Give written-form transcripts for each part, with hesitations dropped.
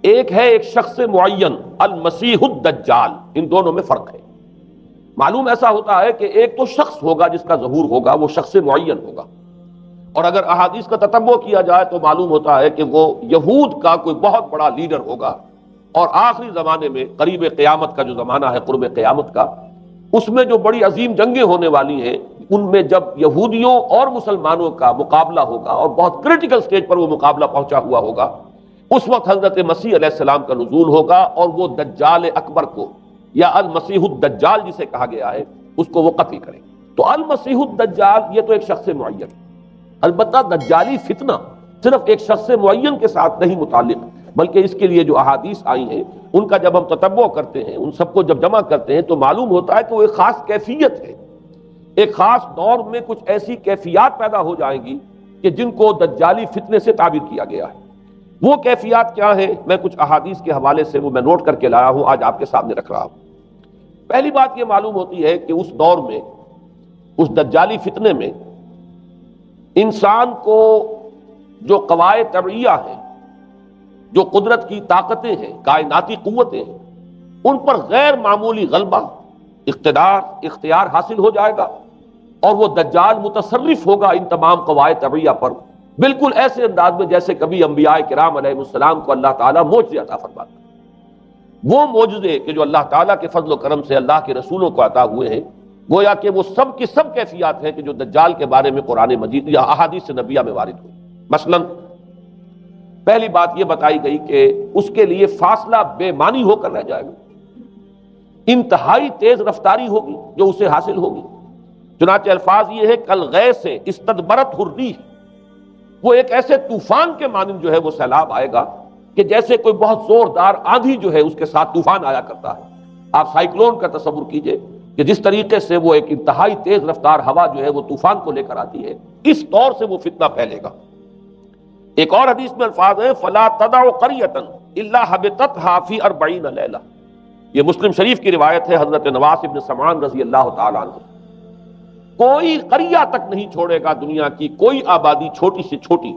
ایک ہے ایک شخص معین المسیح الدجال، ان دونوں میں فرق ہے۔ معلوم ایسا ہوتا ہے کہ ایک تو شخص ہوگا جس کا ظہور ہوگا، وہ شخص معین ہوگا، اور اگر احادیث کا تتبع کیا جائے تو معلوم ہوتا ہے کہ وہ یہود کا کوئی بہت بڑا لیڈر ہوگا، اور آخری زمانے میں قریب قیامت کا جو زمانہ ہے، قرب قیامت کا، اس میں جو بڑی عظیم جنگیں ہونے والی ہیں، ان میں جب یہودیوں اور مسلمانوں کا مقابلہ ہوگا اور بہت کریٹیکل سٹیج پر وہ مقابلہ پہنچا ہوا ہوگا، اس وقت حضرت مسیح علیہ السلام کا نزول ہوگا، اور وہ دجال اکبر کو یا المسیح الدجال جسے کہا گیا ہے اس کو وہ قتل کریں۔ تو المسیح الدجال یہ تو ایک شخص معین، البتہ دجالی فتنہ صرف ایک شخص معین کے ساتھ نہیں متعلق، بلکہ اس کے لیے جو احادیث آئی ہیں ان کا جب ہم تتبع کرتے ہیں، ان سب کو جب جمع کرتے ہیں تو معلوم ہوتا ہے کہ وہ ایک خاص کیفیت ہے، ایک خاص دور میں کچھ ایسی کیفیات پیدا ہو جائیں گی کہ جن کو دجالی فتنے سے تعبیر کیا گیا ہے۔ وہ کیفیات کیا ہیں؟ میں کچھ احادیث کے حوالے سے وہ میں نوٹ کر کے لایا ہوں، آج آپ کے سامنے رکھ رہا ہوں۔ پہلی بات یہ معلوم ہوتی ہے کہ اس دور میں، اس دجالی فتنے میں، انسان کو جو قواعد طبعیہ ہیں، جو قدرت کی طاقتیں ہیں، کائناتی قوتیں ہیں، ان پر غیر معمولی غلبہ، اختیار حاصل ہو جائے گا، اور وہ دجال متصرف ہوگا ان تمام قواعد طبعیہ پر، بالکل ایسے انداز میں جیسے کبھی انبیاء کرام علیہ السلام کو اللہ تعالیٰ معجزے عطا فرماتا ہے۔ وہ معجزے کہ جو اللہ تعالیٰ کے فضل و کرم سے اللہ کے رسولوں کو عطا ہوئے ہیں، گویا کہ وہ سب کی سب کیفیات ہیں کہ جو دجال کے بارے میں قرآن مجید یا احادیث نبیہ میں وارد ہوئی۔ مثلا پہلی بات یہ بتائی گئی کہ اس کے لیے فاصلہ بے معنی ہو کر رہ جائے گا، انتہائی تیز رفتاری ہوگی جو اسے حاصل ہوگی۔ چنانچہ الفاظ یہ ہے کالغیث استدبرت الريح، وہ ایک ایسے طوفان کے مانند جو ہے وہ سیلاب آئے گا کہ جیسے کوئی بہت زوردار آندھی جو ہے اس کے ساتھ طوفان آیا کرتا ہے۔ آپ سائیکلون کا تصور کیجئے کہ جس طریقے سے وہ ایک انتہائی تیز رفتار ہوا جو ہے وہ طوفان کو لے کر آتی ہے، اس طور سے وہ فتنہ پھیلے گا۔ ایک اور حدیث میں الفاظ ہیں فَلَا تَدَعُ قَرْيَةً إِلَّا حَبِطَتْهَا فِي 40 لَيْلَةً، یہ مسلم شریف کی روایت ہے حضرت نواس ابن سمعان رضی اللہ تعالیٰ عنہ۔ کوئی قریہ تک نہیں چھوڑے گا دنیا کی کوئی آبادی چھوٹی سے چھوٹی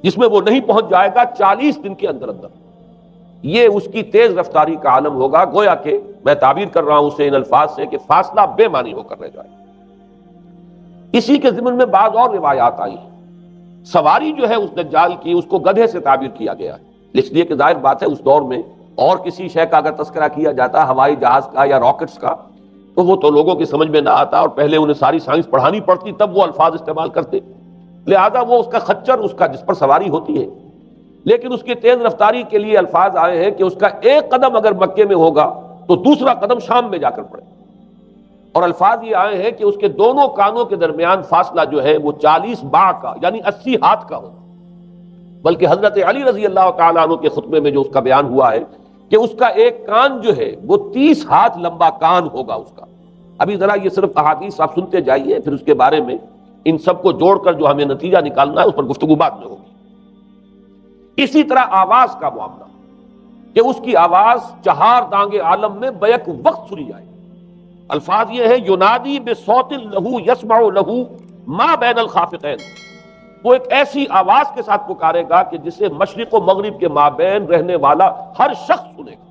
جس میں وہ نہیں پہنچ جائے گا 40 دن کے اندر اندر۔ یہ اس کی تیز رفتاری کا عالم ہوگا، گویا کہ میں تعبیر کر رہا ہوں اسے ان الفاظ سے کہ فاصلہ بے معنی ہو کر رہ جائے۔ اسی کے ضمن میں بعض اور روایات آئی ہیں۔ سواری جو ہے اس دجال کی، اس کو گدھے سے تعبیر کیا گیا ہے، اس لیے کہ ظاہر بات ہے اس دور میں اور کسی شے کا اگر تذکرہ کیا جاتا ہوائی جہاز کا یا راکٹس کا تو وہ تو لوگوں کی سمجھ میں نہ آتا، اور پہلے انہیں ساری سائنس پڑھانی پڑتی تب وہ الفاظ استعمال کرتے، لہذا وہ اس کا خچر، اس کا جس پر سواری ہوتی ہے، لیکن اس کی تیز رفتاری کے لیے الفاظ آئے ہیں کہ اس کا ایک قدم اگر مکے میں ہوگا تو دوسرا قدم شام میں جا کر پڑے، اور الفاظ یہ آئے ہیں کہ اس کے دونوں کانوں کے درمیان فاصلہ جو ہے وہ 40 باع کا یعنی 80 ہاتھ کا ہوگا۔ بلکہ حضرت علی رضی اللہ تعالیٰ عنہ کے خطبے میں جو اس کا بیان ہوا ہے کہ اس کا ایک کان جو ہے وہ 30 ہاتھ لمبا کان ہوگا اس کا۔ ابھی ذرا یہ صرف احادیث آپ سنتے جائیے، پھر اس کے بارے میں ان سب کو جوڑ کر جو ہمیں نتیجہ نکالنا ہے اس پر گفتگو بعد میں ہوگی۔ اسی طرح آواز کا معاملہ کہ اس کی آواز 4 دانگ عالم میں بیک وقت سنی جائے۔ الفاظ یہ ہے ینادی بصوت لہو یسمع لہو ما بین الخافقین، وہ ایک ایسی آواز کے ساتھ پکارے گا کہ جسے مشرق و مغرب کے مابین رہنے والا ہر شخص سنے گا۔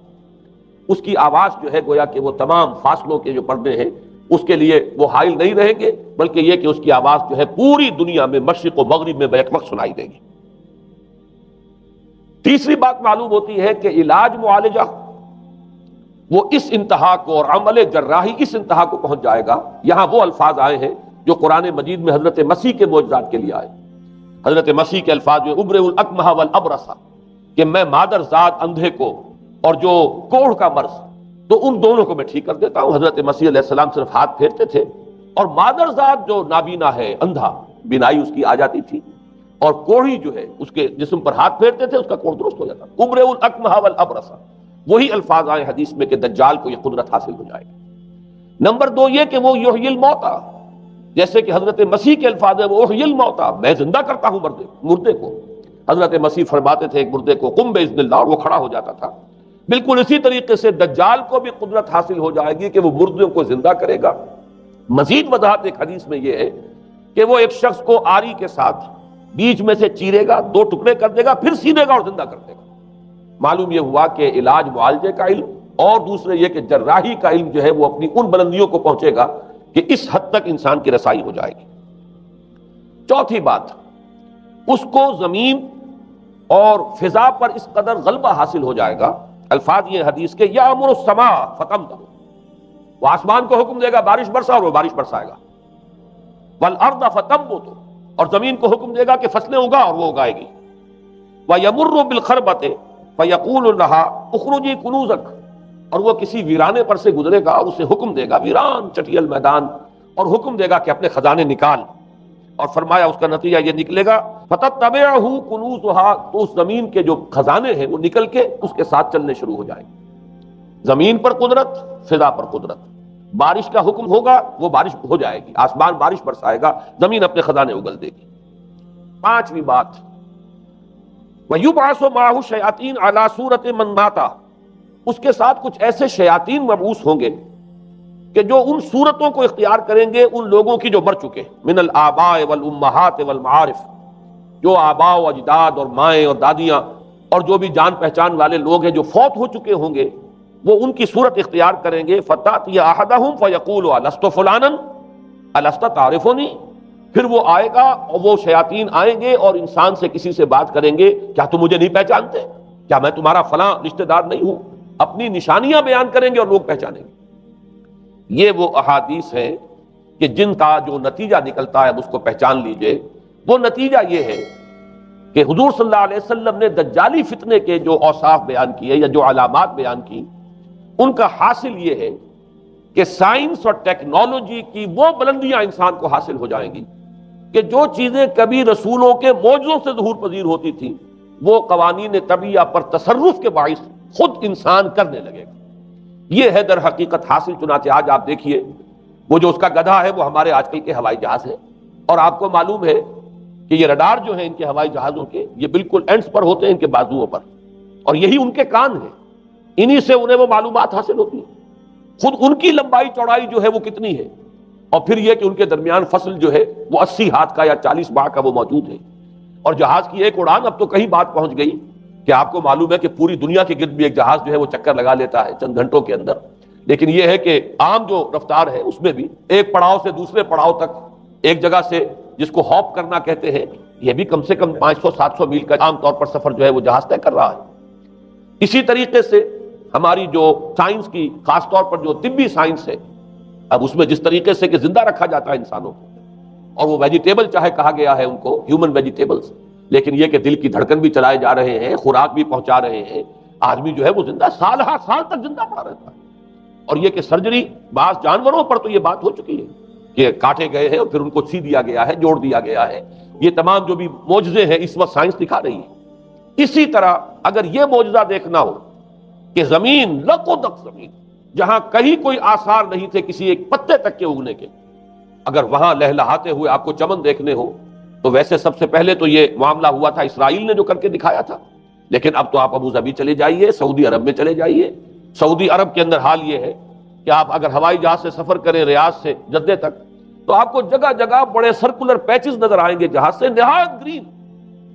اس کی آواز جو ہے گویا کہ وہ تمام فاصلوں کے جو پردے ہیں اس کے لیے وہ حائل نہیں رہیں گے، بلکہ یہ کہ اس کی آواز جو ہے پوری دنیا میں مشرق و مغرب میں بیک وقت سنائی دے گی۔ تیسری بات معلوم ہوتی ہے کہ علاج معالجہ وہ اس انتہا کو اور عمل جراحی اس انتہا کو پہنچ جائے گا۔ یہاں وہ الفاظ آئے ہیں جو قرآن مجید میں حضرت مسیح کے معجزات کے لیے آئے۔ حضرت مسیح کے الفاظ میں ابرئ الاکمہ والابرص، کہ میں مادر ذات اندھے کو اور جو کوڑھ کا مرض تو ان دونوں کو میں ٹھیک کر دیتا ہوں۔ حضرت مسیح علیہ السلام صرف ہاتھ پھیرتے تھے اور مادر ذات جو نابینا ہے، اندھا، بینائی اس کی آ جاتی تھی، اور کوڑھی جو ہے اس کے جسم پر ہاتھ پھیرتے تھے، اس کا کوڑھ درست ہو جاتا۔ ابرئ الاکمہ والابرص، وہی الفاظ آئے حدیث میں کہ دجال کو یہ قدرت حاصل ہو جائے گی۔ نمبر 2 یہ کہ وہ یحیی الموتیٰ، جیسے کہ حضرت مسیح کے الفاظ ہیں وہ احیی الموتیٰ، میں زندہ کرتا ہوں مردے کو۔ حضرت مسیح فرماتے تھے ایک مردے کو قم باذن اللہ، اور وہ کھڑا ہو جاتا تھا۔ بالکل اسی طریقے سے دجال کو بھی قدرت حاصل ہو جائے گی کہ وہ مردوں کو زندہ کرے گا۔ مزید وضاحت ایک حدیث میں یہ ہے کہ وہ ایک شخص کو آری کے ساتھ بیچ میں سے چیرے گا، 2 ٹکڑے کر دے گا، پھر سینے گا اور زندہ کر دے گا۔ معلوم یہ ہوا کہ علاج معالجے کا علم اور دوسرے یہ کہ جراحی کا علم جو ہے وہ اپنی ان بلندیوں کو پہنچے گا کہ اس حد تک انسان کی رسائی ہو جائے گی۔ چوتھی بات، اس کو زمین اور فضا پر اس قدر غلبہ حاصل ہو جائے گا، الفاظ یہ حدیث کے یامر السماء فتمطر، وہ آسمان کو حکم دے گا بارش برسا اور وہ بارش برسائے گا، والارض فتنبت، اور زمین کو حکم دے گا کہ فصلیں اگا اور وہ اگائے گی، ویمر بالخربۃ فیقول لها اخرجی کنوزک، اور وہ کسی ویرانے پر سے گزرے گا اور اسے حکم دے گا، ویران چٹیل میدان، اور حکم دے گا کہ اپنے خزانے نکال، اور فرمایا اس کا نتیجہ یہ نکلے گا فتتبعہ کنوزها، تو اس زمین کے جو خزانے ہیں وہ نکل کے اس کے ساتھ چلنے شروع ہو جائیں گے۔ زمین پر قدرت، فضا پر قدرت، بارش کا حکم ہوگا وہ بارش ہو جائے گی، آسمان بارش برسائے گا، زمین اپنے خزانے اگل دے گی۔ پانچویں بات، وَيُبْعَثُ مَعَهُ الشَّيَاطِينُ عَلَى صُورَةِ مَن مَاتَ، اس کے ساتھ کچھ ایسے شیاطین مبعوث ہوں گے کہ جو ان صورتوں کو اختیار کریں گے ان لوگوں کی جو مر چکے، من الآباء والأمہات والمعارف، جو آباء و اجداد اور مائیں اور دادیاں اور جو بھی جان پہچان والے لوگ ہیں جو فوت ہو چکے ہوں گے، وہ ان کی صورت اختیار کریں گے۔ فَتَأْتِيَ أَحَدَهُمْ فَيَقُولُ أَلَسْتُ فُلَانًا أَلَسْتَ تَعْرِفُنِي، پھر وہ آئے گا اور وہ شیاطین آئیں گے اور انسان سے کسی سے بات کریں گے، کیا تم مجھے نہیں پہچانتے؟ کیا میں تمہارا فلاں رشتہ دار نہیں ہوں؟ اپنی نشانیاں بیان کریں گے اور لوگ پہچانیں گے۔ یہ وہ احادیث ہیں کہ جن کا جو نتیجہ نکلتا ہے اب اس کو پہچان لیجئے۔ وہ نتیجہ یہ ہے کہ حضور صلی اللہ علیہ وسلم نے دجالی فتنے کے جو اوصاف بیان کیے یا جو علامات بیان کی، ان کا حاصل یہ ہے کہ سائنس اور ٹیکنالوجی کی وہ بلندیاں انسان کو حاصل ہو جائیں گی کہ جو چیزیں کبھی رسولوں کے معجزوں سے ظہور پذیر ہوتی تھیں، وہ قوانین طبیعہ پر تصرف کے باعث خود انسان کرنے لگے گا۔ یہ ہے در حقیقت حاصل۔ چنانچہ آج آپ دیکھیے وہ جو اس کا گدھا ہے وہ ہمارے آج کل کے ہوائی جہاز ہے، اور آپ کو معلوم ہے کہ یہ رڈار جو ہیں ان کے ہوائی جہازوں کے، یہ بالکل اینڈز پر ہوتے ہیں، ان کے بازوؤں پر، اور یہی ان کے کان ہیں، انہی سے انہیں وہ معلومات حاصل ہوتی ہیں۔ خود ان کی لمبائی چوڑائی جو ہے وہ کتنی ہے، اور پھر یہ کہ ان کے درمیان فصل جو ہے وہ 80 ہاتھ کا یا 40 باہ کا وہ موجود ہے، اور جہاز کی ایک اڑان اب تو کہیں بات پہنچ گئی کہ آپ کو معلوم ہے کہ پوری دنیا کے گرد بھی ایک جہاز جو ہے وہ چکر لگا لیتا ہے چند گھنٹوں کے اندر۔ لیکن یہ ہے کہ عام جو رفتار ہے اس میں بھی ایک پڑاؤ سے دوسرے پڑاؤ تک، ایک جگہ سے جس کو ہاپ کرنا کہتے ہیں، یہ بھی کم سے کم 500-700 میل کا عام طور پر سفر جو ہے وہ جہاز طے کر رہا ہے۔ اسی طریقے سے ہماری جو سائنس کی، خاص طور پر جو طبی سائنس ہے، اب اس میں جس طریقے سے کہ زندہ رکھا جاتا ہے انسانوں کو، اور وہ ویجیٹیبل چاہے کہا گیا ہے ان کو ہیومن ویجیٹیبلز، لیکن یہ کہ دل کی دھڑکن بھی چلائے جا رہے ہیں، خوراک بھی پہنچا رہے ہیں، آدمی جو ہے وہ زندہ سال ہر سال تک زندہ پڑا رہتا ہے۔ اور یہ کہ سرجری بعض جانوروں پر تو یہ بات ہو چکی ہے کہ کاٹے گئے ہیں اور پھر ان کو سی دیا گیا ہے، جوڑ دیا گیا ہے۔ یہ تمام جو بھی معجزے ہیں اس وقت سائنس دکھا رہی ہے۔ اسی طرح اگر یہ معجزہ دیکھنا ہو کہ زمین لقدق زمین، جہاں کہیں کوئی آثار نہیں تھے کسی ایک پتے تک کے اگنے کے، اگر وہاں لہلہاتے ہوئے آپ کو چمن دیکھنے ہو، تو ویسے سب سے پہلے تو یہ معاملہ ہوا تھا اسرائیل نے جو کر کے دکھایا تھا، لیکن اب تو آپ ابو ظبی چلے جائیے، سعودی عرب میں چلے جائیے۔ سعودی عرب کے اندر حال یہ ہے کہ آپ اگر ہوائی جہاز سے سفر کریں ریاض سے جدہ تک، تو آپ کو جگہ جگہ بڑے سرکولر پیچز نظر آئیں گے جہاز سے، نہایت گرین،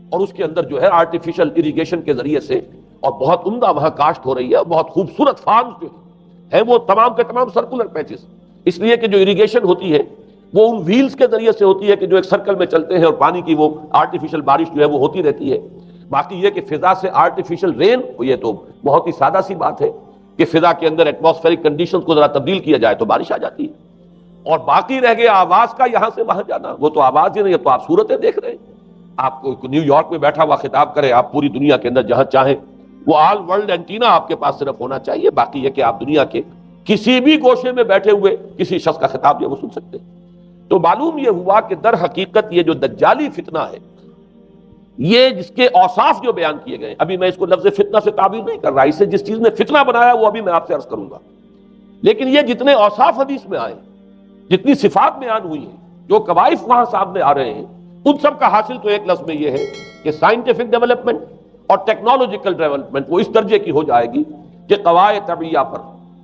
اور اس کے اندر جو ہے آرٹیفیشل اریگیشن کے ذریعے سے، اور بہت عمدہ وہاں کاشت ہو رہی ہے، بہت خوبصورت فارمز جو ہیں وہ تمام کے تمام سرکولر پیچز، اس لیے کہ جو اریگیشن ہوتی ہے وہ ان ویلز کے ذریعے سے ہوتی ہے کہ جو ایک سرکل میں چلتے ہیں، اور پانی کی وہ آرٹیفیشل بارش جو ہے وہ ہوتی رہتی ہے۔ باقی یہ کہ فضا سے آرٹیفیشل رین، یہ تو بہت ہی سادہ سی بات ہے کہ فضا کے اندر ایٹماسفیرک کنڈیشنز کو ذرا تبدیل کیا جائے تو بارش آ جاتی ہے۔ اور باقی رہ گیا آواز کا یہاں سے وہاں جانا، وہ تو آواز ہی نہیں، اب تو آپ صورتیں دیکھ رہے ہیں۔ آپ کو نیو یارک میں بیٹھا ہوا خطاب کرے، آپ پوری دنیا کے اندر جہاں چاہیں، وہ آل ورلڈ اینٹینا آپ کے پاس صرف ہونا چاہیے، باقی یہ کہ آپ دنیا کے کسی بھی گوشے میں بیٹھے ہوئے کسی شخص کا خطاب جو وہ سن سکتے ہیں۔ تو معلوم یہ ہوا کہ در حقیقت یہ جو دجالی فتنہ ہے، یہ جس کے اوصاف جو بیان کیے گئے، ابھی میں اس کو لفظ فتنہ سے تعبیر نہیں کر رہا، اسے جس چیز نے فتنہ بنایا وہ ابھی میں آپ سے عرض کروں گا، لیکن یہ جتنے اوصاف حدیث میں آئے، جتنی صفات بیان ہوئی ہیں، جو کوائف وہاں سامنے آ رہے ہیں، ان سب کا حاصل تو ایک لفظ میں یہ ہے کہ سائنٹیفک ڈیولپمنٹ اور ٹیکنالوجیکل ڈیولپمنٹ وہ اس درجے کی ہو جائے گی کہ قواعد طبیعہ پر،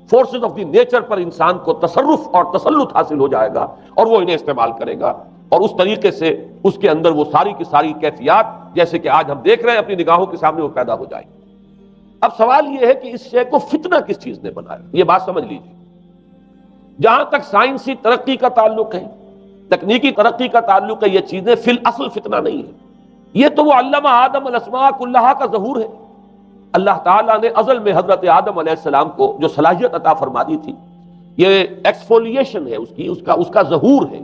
فورسز آف دی نیچر پر انسان کو تصرف اور تسلط حاصل ہو جائے گا، اور وہ انہیں استعمال کرے گا، اور اس طریقے سے اس کے اندر وہ ساری کی ساری کیفیات جیسے کہ آج ہم دیکھ رہے ہیں اپنی نگاہوں کے سامنے وہ پیدا ہو جائے گی۔ اب سوال یہ ہے کہ اس شے کو فتنہ کس چیز نے بنایا؟ یہ بات سمجھ لیجیے، جہاں تک سائنسی ترقی کا تعلق ہے، تکنیکی ترقی کا تعلق ہے، یہ چیزیں فی الاصل فتنہ نہیں ہے، یہ تو وہ علمہ آدم الاسماء کلہا کا ظہور ہے۔ اللہ تعالیٰ نے ازل میں حضرت آدم علیہ السلام کو جو صلاحیت عطا فرما دی تھی، یہ ایکسفولیشن ہے اس کا ظہور ہے۔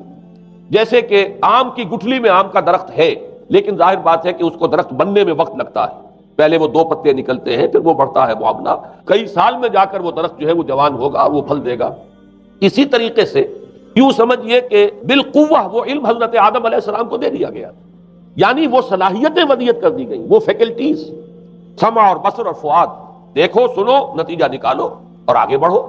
جیسے کہ آم کی گٹھلی میں آم کا درخت ہے، لیکن ظاہر بات ہے کہ اس کو درخت بننے میں وقت لگتا ہے، پہلے وہ 2 پتے نکلتے ہیں، پھر وہ بڑھتا ہے معاملہ، کئی سال میں جا کر وہ درخت جو ہے وہ جوان ہوگا، وہ پھل دے گا۔ اسی طریقے سے یوں سمجھیے کہ بالقوہ وہ علم حضرت آدم علیہ السلام کو دے دیا گیا، یعنی وہ صلاحیتیں ودیت کر دی گئیں، وہ فیکلٹیز، سمع اور بصر اور فؤاد، دیکھو سنو نتیجہ نکالو اور آگے بڑھو۔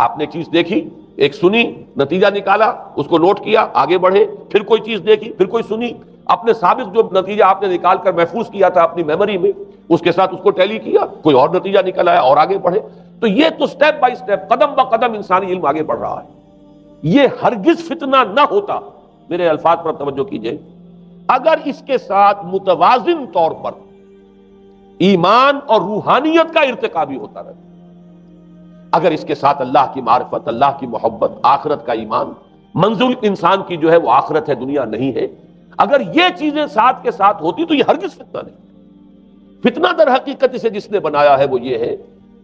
آپ نے چیز دیکھی، ایک سنی، نتیجہ نکالا، اس کو نوٹ کیا، آگے بڑھے، پھر کوئی چیز دیکھی، پھر کوئی سنی، اپنے سابق جو نتیجہ آپ نے نکال کر محفوظ کیا تھا اپنی میموری میں، اس کے ساتھ اس کو ٹیلی کیا، کوئی اور نتیجہ نکل آیا اور آگے بڑھے۔ تو یہ تو سٹیپ بائی سٹیپ، قدم با قدم انسانی علم آگے بڑھ رہا ہے۔ یہ ہرگز فتنہ نہ ہوتا، میرے الفاظ پر توجہ کیجئے، اگر اس کے ساتھ متوازن طور پر ایمان اور روحانیت کا ارتقا بھی ہوتا رہتا، اگر اس کے ساتھ اللہ کی معرفت، اللہ کی محبت، آخرت کا ایمان، منزل انسان کی جو ہے وہ آخرت ہے، دنیا نہیں ہے، اگر یہ چیزیں ساتھ کے ساتھ ہوتی تو یہ ہرگز فتنہ نہیں۔ فتنہ در حقیقت اسے جس نے بنایا ہے وہ یہ ہے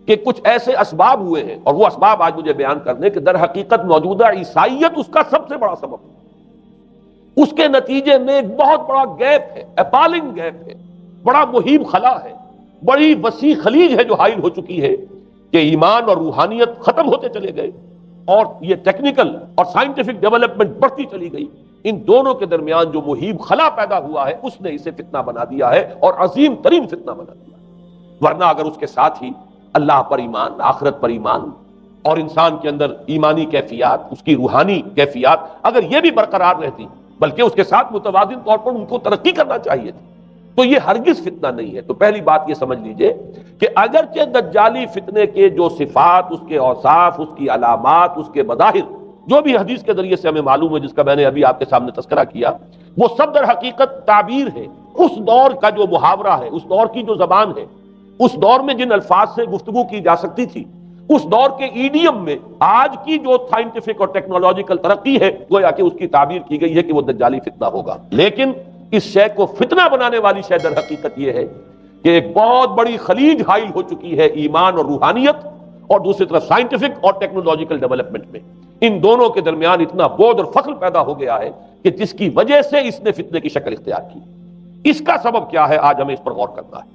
کہ کچھ ایسے اسباب ہوئے ہیں، اور وہ اسباب آج مجھے بیان کرنے کہ در حقیقت موجودہ عیسائیت اس کا سب سے بڑا سبب ہے۔ اس کے نتیجے میں ایک بہت بڑا گیپ ہے، اپالنگ گیپ ہے، بڑا مہیب خلا ہے، بڑی وسیع خلیج ہے جو حائل ہو چکی ہے کہ ایمان اور روحانیت ختم ہوتے چلے گئے، اور یہ ٹیکنیکل اور سائنٹیفک ڈیولپمنٹ بڑھتی چلی گئی۔ ان دونوں کے درمیان جو مہیب خلا پیدا ہوا ہے اس نے اسے فتنہ بنا دیا ہے، اور عظیم ترین فتنہ بنا دیا ہے۔ ورنہ اگر اس کے ساتھ ہی اللہ پر ایمان، آخرت پر ایمان، اور انسان کے اندر ایمانی کیفیات، اس کی روحانی کیفیات اگر یہ بھی برقرار رہتی، بلکہ اس کے ساتھ متوازن طور پر ان کو ترقی کرنا چاہیے تھی، تو یہ ہرگز فتنہ نہیں ہے۔ تو پہلی بات یہ سمجھ لیجئے کہ اگرچہ دجالی فتنے کے جو صفات، اس کے اوصاف، اس کی علامات، اس کے مظاہر جو بھی حدیث کے ذریعے سے ہمیں معلوم ہے، جس کا میں نے ابھی آپ کے سامنے تذکرہ کیا، وہ سب در حقیقت تعبیر ہے اس دور کا جو محاورہ ہے، اس دور کی جو زبان ہے، اس دور میں جن الفاظ سے گفتگو کی جا سکتی تھی، اس دور کے ایڈیم میں آج کی جو سائنٹیفک اور ٹیکنالوجیکل ترقی ہے، گویا کہ اس کی تعبیر کی گئی ہے کہ وہ دجالی فتنہ ہوگا۔ لیکن اس شے کو فتنہ بنانے والی شے در حقیقت یہ ہے کہ ایک بہت بڑی خلیج حائل ہو چکی ہے ایمان اور روحانیت، اور دوسری طرف سائنٹیفک اور ٹیکنالوجیکل ڈیولپمنٹ میں ان دونوں کے درمیان اتنا بودھ اور فصل پیدا ہو گیا ہے کہ جس کی وجہ سے اس نے فتنے کی شکل اختیار کی۔ اس کا سبب کیا ہے، آج ہمیں اس پر غور کرنا ہے۔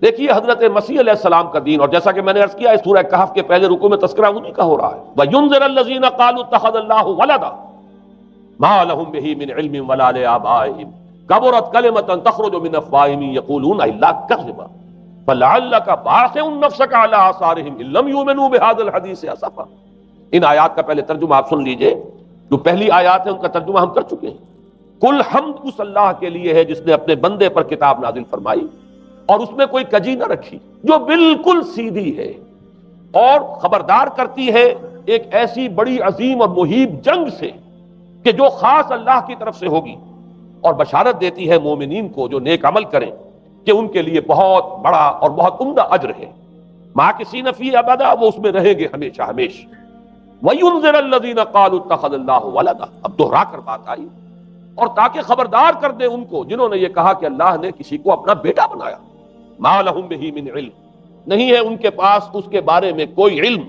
دیکھیے حضرت مسیح علیہ السلام کا دین، اور جیسا کہ میں نے عرض کیا ہے سورہ کہف کے پہلے رکوع میں تذکرہ انہی کا ہو رہا ہے، وَيُنذِرَ الَّذِينَ قَالُوا اتَّخَذَ اللَّهُ وَلَدًا مَا لَهُم بِهِ مِنْ عِلْمٍ وَلَا لِآبَائِهِمْ كَبُرَتْ كَلِمَةً تَخْرُجُ مِنْ أَفْوَاهِهِمْ يَقُولُونَ إِلَّا كَذِبًا فَلَعَلَّكَ بَاخِعٌ نَفْسَكَ عَلَىٰ آثَارِهِمْ إِن لَّمْ يُؤْمِنُوا بِهَٰذَا الْحَدِيثِ أَسَفًا۔ ان آیات کا پہلے ترجمہ آپ سن لیجئے، جو پہلی آیات ہے ان کا ترجمہ ہم کر چکے ہیں۔ کل حمد اس اللہ کے لیے ہے جس نے اپنے بندے پر کتاب نازل فرمائی اور اس میں کوئی کجی نہ رکھی، جو بالکل سیدھی ہے اور خبردار کرتی ہے ایک ایسی بڑی عظیم اور مہیب جنگ سے کہ جو خاص اللہ کی طرف سے ہوگی، اور بشارت دیتی ہے مومنین کو جو نیک عمل کریں کہ ان کے لیے بہت بڑا اور بہت عمدہ اجر ہے، ماکثین فیہ ابدا، وہ اس میں رہیں گے ہمیشہ ہمیشہ۔ وَيُنذِرَ الَّذِينَ قَالُوا اتَّخَذَ اللَّهُ وَلَدًا، اب دوہرا کر بات آئی، اور تاکہ خبردار کر دے ان کو جنہوں نے یہ کہا کہ اللہ نے کسی کو اپنا بیٹا بنایا۔ مَا لَهُم بِهِ مِنْ عِلْمٍ، نہیں ہے ان کے پاس اس کے بارے میں کوئی علم،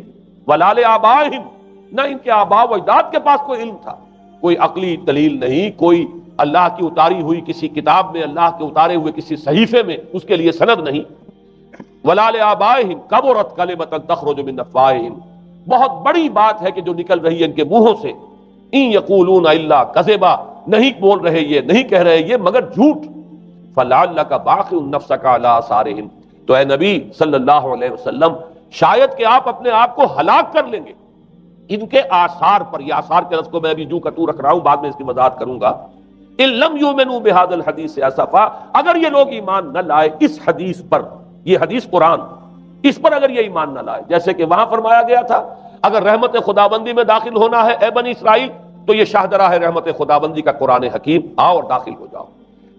وَلَا لِآبَائِهِمْ، نہ ان کے آباء و اجداد کے پاس کوئی علم تھا، کوئی عقلی دلیل نہیں، کوئی اللہ کی اتاری ہوئی کسی کتاب میں، اللہ کے اتارے ہوئے کسی صحیفے میں اس کے لیے سند نہیں۔ وَلَا لِآبَائِهِمْ كَبُرَتْ كَلِمَةً تَخْرُجُ مِنْ أَفْوَاهِهِمْ، بہت بڑی بات ہے کہ جو نکل رہی ہے ان کے منہوں سے، إِن يَقُولُونَ إِلَّا كَذِبًا، نہیں بول رہے یہ، نہیں کہہ رہے یہ مگر جھوٹ۔ فَلَعَلَّكَ بَاخِعٌ نَفْسَكَ عَلَىٰ آثَارِهِمْ، تو اے نبی صلی اللہ علیہ وسلم شاید کہ آپ اپنے آپ کو ہلاک کر لیں گے ان کے آثار پر۔ یہ آثار کے لفظ کو میں ابھی جو کٹو رکھ رہا ہوں، بعد میں اس کی وضاحت کروں گا۔ إِن لَّمْ يُؤْمِنُوا بِهَٰذَا الْحَدِيثِ أَسَفًا، اگر یہ لوگ ایمان نہ لائے اس حدیث پر، یہ حدیث قرآن، اس پر اگر یہ ایمان نہ لائے، جیسے کہ وہاں فرمایا گیا تھا اگر رحمت خداوندی میں داخل ہونا ہے اے بنی اسرائیل تو یہ شاہدرہ ہے رحمت خداوندی کا قرآن حکیم، آؤ اور داخل ہو جاؤ۔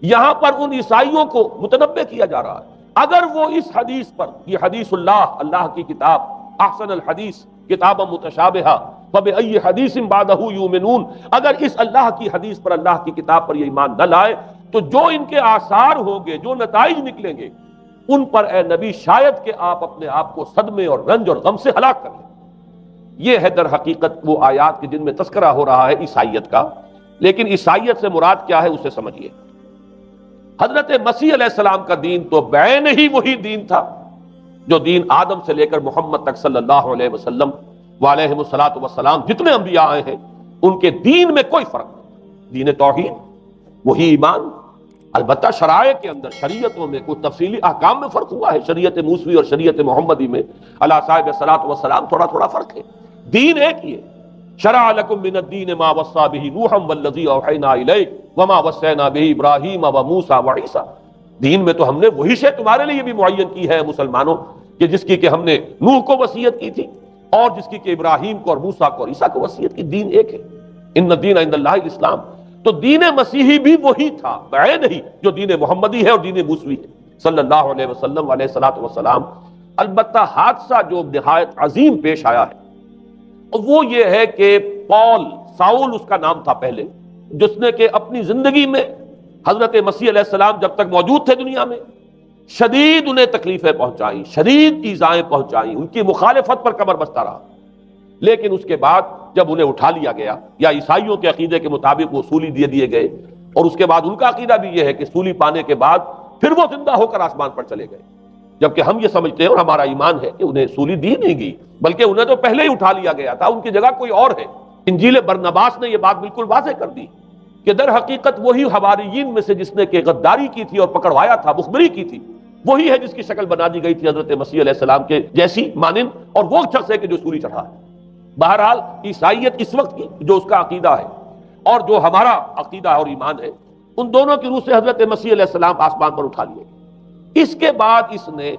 یہاں پر ان عیسائیوں کو متنبہ کیا جا رہا ہے، اگر وہ اس حدیث پر، یہ حدیث اللہ کی کتاب، احسن الحدیث کتاب متشابہہ فبأی حدیث بعدہ یؤمنون، اگر اس اللہ کی حدیث پر، اللہ کی کتاب پر یہ ایمان نہ لائے تو جو ان کے آثار ہوں گے، جو نتائج نکلیں گے، ان پر اے نبی شاید کہ آپ اپنے آپ کو صدمے اور رنج اور غم سے ہلاک کر لیں۔ یہ ہے در حقیقت وہ آیات کے جن میں تذکرہ ہو رہا ہے عیسائیت کا، لیکن عیسائیت سے مراد کیا ہے اسے سمجھیے۔ حضرت مسیح علیہ السلام کا دین تو بعین ہی وہی دین تھا جو دین آدم سے لے کر محمد تک صلی اللہ علیہ وسلم وعلیہ الصلاۃ والسلام جتنے انبیاء آئے ہیں ان کے دین میں کوئی فرق نہیں۔ دین توحید وہی ایمان، البتہ شرائع کے اندر، شریعتوں میں کچھ تفصیلی احکام میں فرق ہوا ہے، شریعت موسوی اور شریعت محمدی میں علی صاحب الصلاۃ والسلام تھوڑا تھوڑا فرق ہے، دین ایک ہی ہے۔ شرع لکم من الدین ما وصی بہ نوحا والذی اوحینا الیک وما وصینا بہ ابراہیم وموسیٰ وعیسیٰ، دین میں تو ہم نے وہی شے تمہارے لیے بھی معین کی ہے مسلمانوں، کہ جس کی کہ ہم نے نوح کو وصیت کی تھی اور جس کی کہ ابراہیم کو اور موسیٰ کو اور عیسیٰ کو وصیت کی، دین ایک ہے۔ ان الدین عند اللہ الاسلام، تو دین مسیحی بھی وہی تھا بعین ہی جو دین محمدی ہے اور دین موسوی ہے صلی اللہ علیہ وسلم علیہ الصلوۃ والسلام۔ البتہ حادثہ جو نہایت عظیم پیش آیا ہے وہ یہ ہے کہ ساؤل اس کا نام تھا پہلے، جس نے کہ اپنی زندگی میں حضرت مسیح علیہ السلام جب تک موجود تھے دنیا میں شدید انہیں تکلیفیں پہنچائیں، شدید ایذائیں پہنچائیں، ان کی مخالفت پر کمر بستہ رہا، لیکن اس کے بعد جب انہیں اٹھا لیا گیا، یا عیسائیوں کے عقیدے کے مطابق وہ سولی دیے گئے، اور اس کے بعد ان کا عقیدہ بھی یہ ہے کہ سولی پانے کے بعد پھر وہ زندہ ہو کر آسمان پر چلے گئے، جبکہ ہم یہ سمجھتے ہیں اور ہمارا ایمان ہے کہ انہیں سولی دی نہیں گئی، بلکہ انہیں تو پہلے ہی اٹھا لیا گیا تھا، ان کی جگہ کوئی اور ہے۔ انجیل برنباس نے یہ بات بالکل واضح کر دی کہ در حقیقت وہی حواریین میں سے جس نے کہ غداری کی تھی اور پکڑوایا تھا، مخبری کی تھی، وہی ہے جس کی شکل بنا دی گئی تھی حضرت مسیح علیہ السلام کے جیسی مانند، اور وہ شخص ہے کہ جو سولی چڑھا ہے۔ بہرحال عیسائیت اس وقت کی جو اس کا عقیدہ ہے اور جو ہمارا عقیدہ اور ایمان ہے، ان دونوں کی روح سے حضرت مسیح علیہ السلام آسمان پر اٹھا لیے گئے۔ اس کے بعد اس نے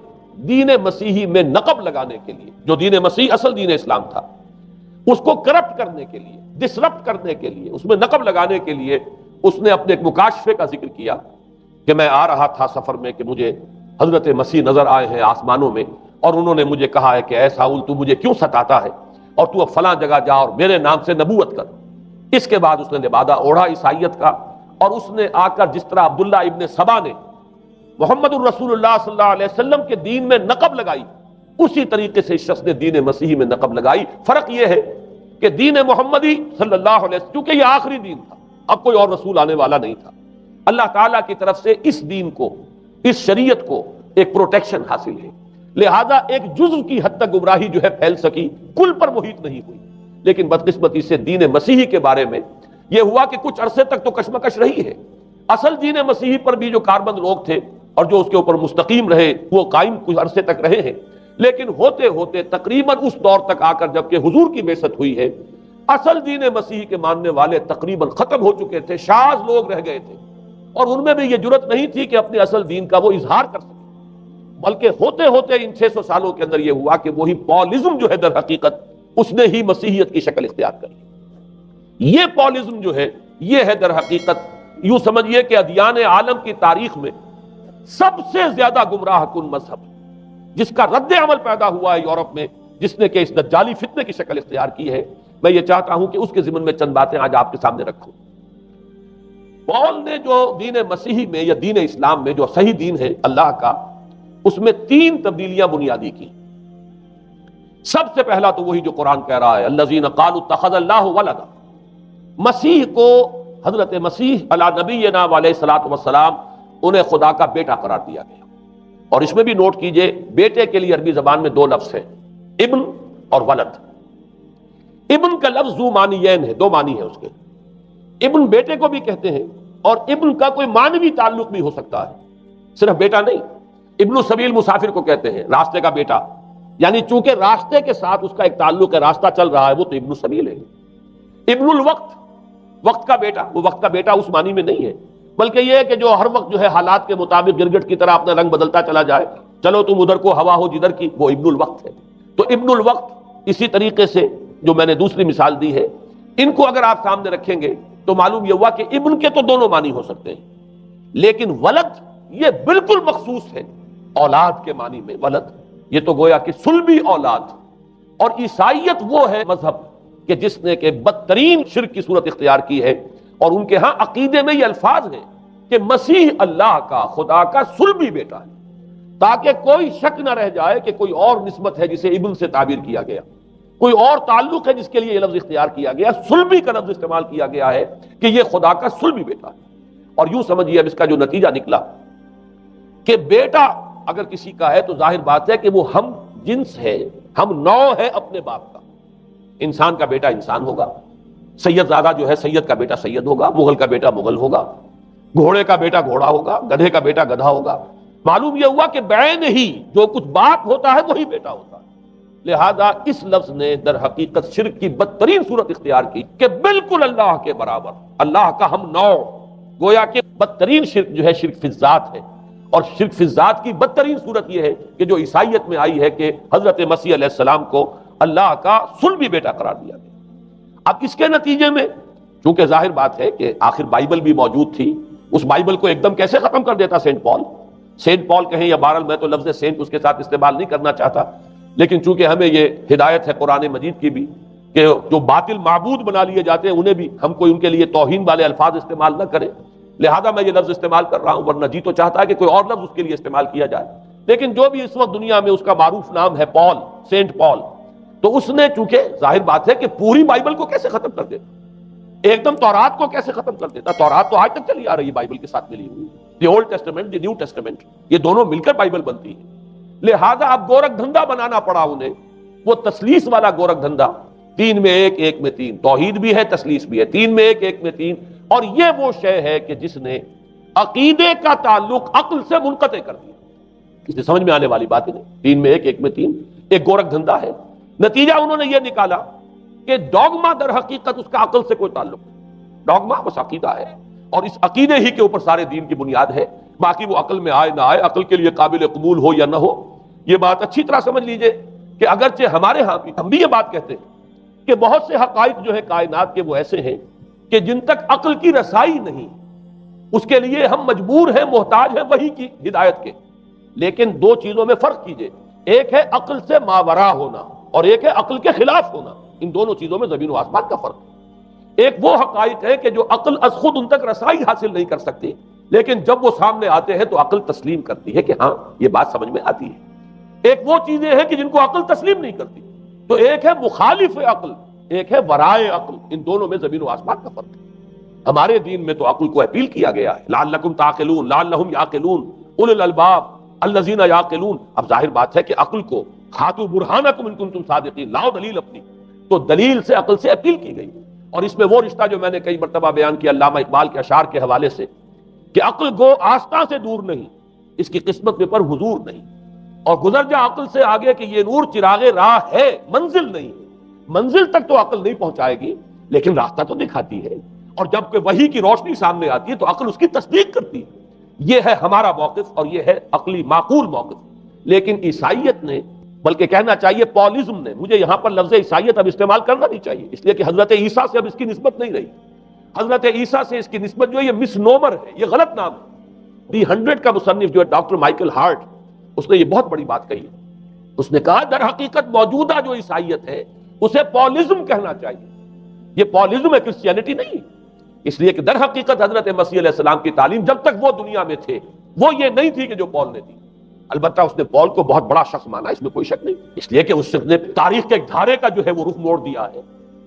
دین مسیحی میں نقب لگانے کے لیے، جو دین مسیح اصل دین اسلام تھا، اس کو کرپٹ کرنے کے لیے، ڈسرپٹ کرنے کے لیے، اس میں نقب لگانے کے لیے اس نے اپنے ایک مکاشفے کا ذکر کیا کہ میں آ رہا تھا سفر میں کہ مجھے حضرت مسیح نظر آئے ہیں آسمانوں میں، اور انہوں نے مجھے کہا ہے کہ اے ساؤل تو مجھے کیوں ستاتا ہے، اور تو اب فلاں جگہ جا اور میرے نام سے نبوت کر۔ اس کے بعد اس نے لبادہ اوڑھا عیسائیت کا، اور اس نے آ کر جس طرح عبداللہ ابن سبا نے محمد الرسول اللہ صلی اللہ علیہ وسلم کے دین میں نقب لگائی، اسی طریقے سے اس شخص نے دین مسیحی میں نقب لگائی۔ فرق یہ ہے کہ دین محمدی صلی اللہ علیہ وسلم، کیونکہ یہ آخری دین تھا، اب کوئی اور رسول آنے والا نہیں تھا، اللہ تعالیٰ کی طرف سے اس دین کو، اس شریعت کو ایک پروٹیکشن حاصل ہے، لہذا ایک جزو کی حد تک گمراہی جو ہے پھیل سکی، کل پر محیط نہیں ہوئی۔ لیکن بدقسمتی سے دین مسیحی کے بارے میں یہ ہوا کہ کچھ عرصے تک تو کشمکش رہی ہے، اصل دین مسیحی پر بھی جو کاربند لوگ تھے اور جو اس کے اوپر مستقیم رہے وہ قائم کچھ عرصے تک رہے ہیں، لیکن ہوتے ہوتے تقریباً اس دور تک آ کر جب کہ حضور کی بعثت ہوئی ہے، اصل دین مسیحی کے ماننے والے تقریباً ختم ہو چکے تھے، شاذ لوگ رہ گئے تھے، اور ان میں بھی یہ جرت نہیں تھی کہ اپنے اصل دین کا وہ اظہار کر سکے، بلکہ ہوتے ہوتے ان 600 سالوں کے اندر یہ ہوا کہ وہی پالزم جو ہے در حقیقت اس نے ہی مسیحیت کی شکل اختیار کری۔ یہ پالزم جو ہے یہ ہے در حقیقت، یوں سمجھیے کہ ادیان عالم کی تاریخ میں سب سے زیادہ گمراہ کن مذہب، جس کا رد عمل پیدا ہوا ہے یورپ میں، جس نے کہ اس دجالی فتنے کی شکل اختیار کی ہے۔ میں یہ چاہتا ہوں کہ اس کے ضمن میں چند باتیں آج آپ کے سامنے رکھوں۔ پال نے جو دین مسیحی میں یا دین اسلام میں جو صحیح دین ہے اللہ کا، اس میں 3 تبدیلیاں بنیادی کی۔ سب سے پہلا تو وہی جو قرآن کہہ رہا ہے، الذین قالوا اتخذ اللہ ولدا، مسیح کو، حضرت مسیح علی نبینا علیہ الصلوۃ والسلام، انہیں خدا کا بیٹا قرار دیا گیا۔ اور اس میں بھی نوٹ کیجئے، بیٹے کے لیے عربی زبان میں 2 لفظ ہیں، ابن اور ولد۔ ابن کا لفظ ذو معنیین ہے، 2 معنی ہے اس کے، ابن بیٹے کو بھی کہتے ہیں، اور ابن کا کوئی معنوی تعلق بھی ہو سکتا ہے، صرف بیٹا نہیں۔ ابن السبیل مسافر کو کہتے ہیں، راستے کا بیٹا، یعنی چونکہ راستے کے ساتھ اس کا ایک تعلق ہے، راستہ چل رہا ہے، وہ تو ابن السبیل ہے۔ ابن الوقت، وقت کا بیٹا، وہ وقت کا بیٹا اس معنی میں نہیں ہے، بلکہ یہ ہے کہ جو ہر وقت جو ہے حالات کے مطابق گرگٹ کی طرح اپنا رنگ بدلتا چلا جائے، چلو تم ادھر کو ہوا ہو جدھر کی، وہ ابن الوقت ہے۔ تو ابن الوقت، اسی طریقے سے جو میں نے دوسری مثال دی ہے، ان کو اگر آپ سامنے رکھیں گے تو معلوم یہ ہوا کہ ابن کے تو دونوں معنی ہو سکتے ہیں، لیکن ولد یہ بالکل مخصوص ہے، اولاد کے معنی میں ولد، یہ تو گویا کہ صلبی اولاد. اور عیسائیت وہ ہے مذہب کہ جس نے کہ بدترین شرک کی صورت اختیار کی ہے، اور ان کے ہاں عقیدے میں یہ الفاظ ہیں کہ مسیح اللہ کا، خدا کا صلبی بیٹا ہے، تاکہ کوئی شک نہ رہ جائے کہ کوئی اور نسبت ہے جسے ابن سے تعبیر کیا گیا، کوئی اور تعلق ہے جس کے لیے یہ لفظ اختیار کیا گیا. صلبی کا لفظ استعمال کیا گیا ہے کہ یہ خدا کا صلبی بیٹا ہے. اور یوں سمجھیے اب اس کا جو نتیجہ نکلا کہ بیٹا اگر کسی کا ہے تو ظاہر بات ہے کہ وہ ہم جنس ہے، ہم نوع ہے اپنے باپ کا. انسان کا بیٹا انسان ہوگا، سید زادہ جو ہے سید کا بیٹا سید ہوگا، مغل کا بیٹا مغل ہوگا، گھوڑے کا بیٹا گھوڑا ہوگا، گدھے کا بیٹا گدھا ہوگا. معلوم یہ ہوا کہ بعین ہی جو کچھ باپ ہوتا ہے وہی بیٹا ہوتا ہے. لہذا اس لفظ نے در حقیقت شرک کی بدترین صورت اختیار کی کہ بالکل اللہ کے برابر، اللہ کا ہم نوع. گویا کہ بدترین شرک جو ہے شرک فی الذات ہے، اور شرک فی الذات کی بدترین صورت یہ ہے کہ جو عیسائیت میں آئی ہے کہ حضرت مسیح علیہ السلام کو اللہ کا صلبی بیٹا قرار دیا گیا. اب اس کے نتیجے میں چونکہ ظاہر بات ہے کہ آخر بائبل بھی موجود تھی، اس بائبل کو ایک دم کیسے ختم کر دیتا سینٹ پال کہیں یا بہرحال میں تو لفظ سینٹ اس کے ساتھ استعمال نہیں کرنا چاہتا، لیکن چونکہ ہمیں یہ ہدایت ہے قرآن مجید کی بھی کہ جو باطل معبود بنا لیے جاتے ہیں انہیں بھی ہم کوئی ان کے لیے توہین والے الفاظ استعمال نہ کریں، لہذا میں یہ لفظ استعمال کر رہا ہوں، ورنہ جی تو چاہتا ہے کہ کوئی اور لفظ اس کے لیے استعمال کیا جائے. لیکن جو بھی اس وقت دنیا میں اس کا معروف نام ہے پال، سینٹ پال، تو اس نے چونکہ ظاہر بات ہے کہ پوری بائبل کو کیسے ختم کر دیتا، ایک دم تورات کو کیسے ختم کر دیتا. تورات تو آج تک چلی آ رہی ہے بائبل کے ساتھ ملی ہوئی، the old testament, the new testament, یہ دونوں مل کر بائبل بنتی ہے. لہذا اب گورکھ دھندا بنانا پڑا انہیں، وہ تسلیس والا گورکھ دھندا، 3 میں 1 1 میں 3، توحید بھی ہے تسلیس بھی ہے، 3 میں 1 1 میں 3. اور یہ وہ شے ہے کہ جس نے عقیدے کا تعلق عقل سے منقطع کر دیا. اس سے سمجھ میں آنے والی بات ہے، 3 میں 1 1 میں 3 ایک گورکھ دھندا ہے. نتیجہ انہوں نے یہ نکالا کہ ڈوگما در حقیقت اس کا عقل سے کوئی تعلق نہیں، ڈوگما بس عقیدہ ہے، اور اس عقیدے ہی کے اوپر سارے دین کی بنیاد ہے. باقی وہ عقل میں آئے نہ آئے، عقل کے لیے قابل قبول ہو یا نہ ہو، یہ بات اچھی طرح سمجھ لیجئے کہ اگرچہ ہمارے ہاں بھی ہم بھی یہ بات کہتے ہیں کہ بہت سے حقائق جو ہے کائنات کے وہ ایسے ہیں کہ جن تک عقل کی رسائی نہیں، اس کے لیے ہم مجبور ہیں، محتاج ہیں وحی کی ہدایت کے. لیکن 2 چیزوں میں فرق کیجئے، ایک ہے عقل سے ماورا ہونا اور ایک ہے عقل کے خلاف ہونا. ان دونوں چیزوں میں زمین و آسمان کا فرق ہے. ایک وہ حقائق ہے کہ جو عقل از خود ان تک رسائی حاصل نہیں کر سکتی، لیکن جب وہ سامنے آتے ہیں تو عقل تسلیم کرتی ہے کہ ہاں یہ بات سمجھ میں آتی ہے. ایک وہ چیزیں ہیں کہ جن کو عقل تسلیم نہیں کرتی. تو ایک ہے مخالف عقل، ایک ہے ورائے عقل. ان دونوں میں زمین و آسمان کا فرق ہے. ہمارے دین میں تو عقل کو اپیل کیا گیا ہے، لعلکم تعقلون، لعلہم یعقلون، اولو الالباب الذین یعقلون. اب ظاہر بات ہے کہ عقل کو ہاتھو برہانکم ان کنتم صادقین، لاؤ دلیل اپنی. تو دلیل سے عقل سے اپیل کی گئی. اور اس میں وہ رشتہ جو میں نے کئی مرتبہ بیان کیا علامہ اقبال کے اشعار کے حوالے سے کہ عقل گو آستاں سے دور نہیں، اس کی قسمت میں پر حضور نہیں. اور گزر جا عقل سے آگے کہ یہ نور چراغ راہ ہے، منزل نہیں. منزل تک تو عقل نہیں پہنچائے گی لیکن راستہ تو دکھاتی ہے. اور جب کہ وحی کی روشنی سامنے آتی ہے تو عقل اس کی تصدیق کرتی ہے. یہ ہے ہمارا موقف اور یہ ہے عقلی معقول موقف. لیکن عیسائیت نے، بلکہ کہنا چاہیے پالزم نے، مجھے یہاں پر لفظ عیسائیت اب استعمال کرنا نہیں چاہیے اس لیے کہ حضرت عیسیٰ سے اب اس کی نسبت نہیں رہی. حضرت عیسیٰ سے اس کی نسبت جو ہے یہ مس نومر ہے، یہ غلط نام ہے. دی 100 کا مصنف جو ہے ڈاکٹر مائیکل ہارٹ، اس نے یہ بہت بڑی بات کہی ہے. اس نے کہا در حقیقت موجودہ جو عیسائیت ہے اسے پالزم کہنا چاہیے. یہ پالزم ہے، کرسچینٹی نہیں. اس لیے کہ در حقیقت حضرت مسیح علیہ السلام کی تعلیم جب تک وہ دنیا میں تھے وہ یہ نہیں تھی کہ جو پال نے دی. البتہ اس نے پال کو بہت بڑا شخص مانا، اس میں کوئی شک نہیں، اس لیے کہ اس نے تاریخ کے ایک دھارے کا جو ہے وہ رخ موڑ دیا ہے.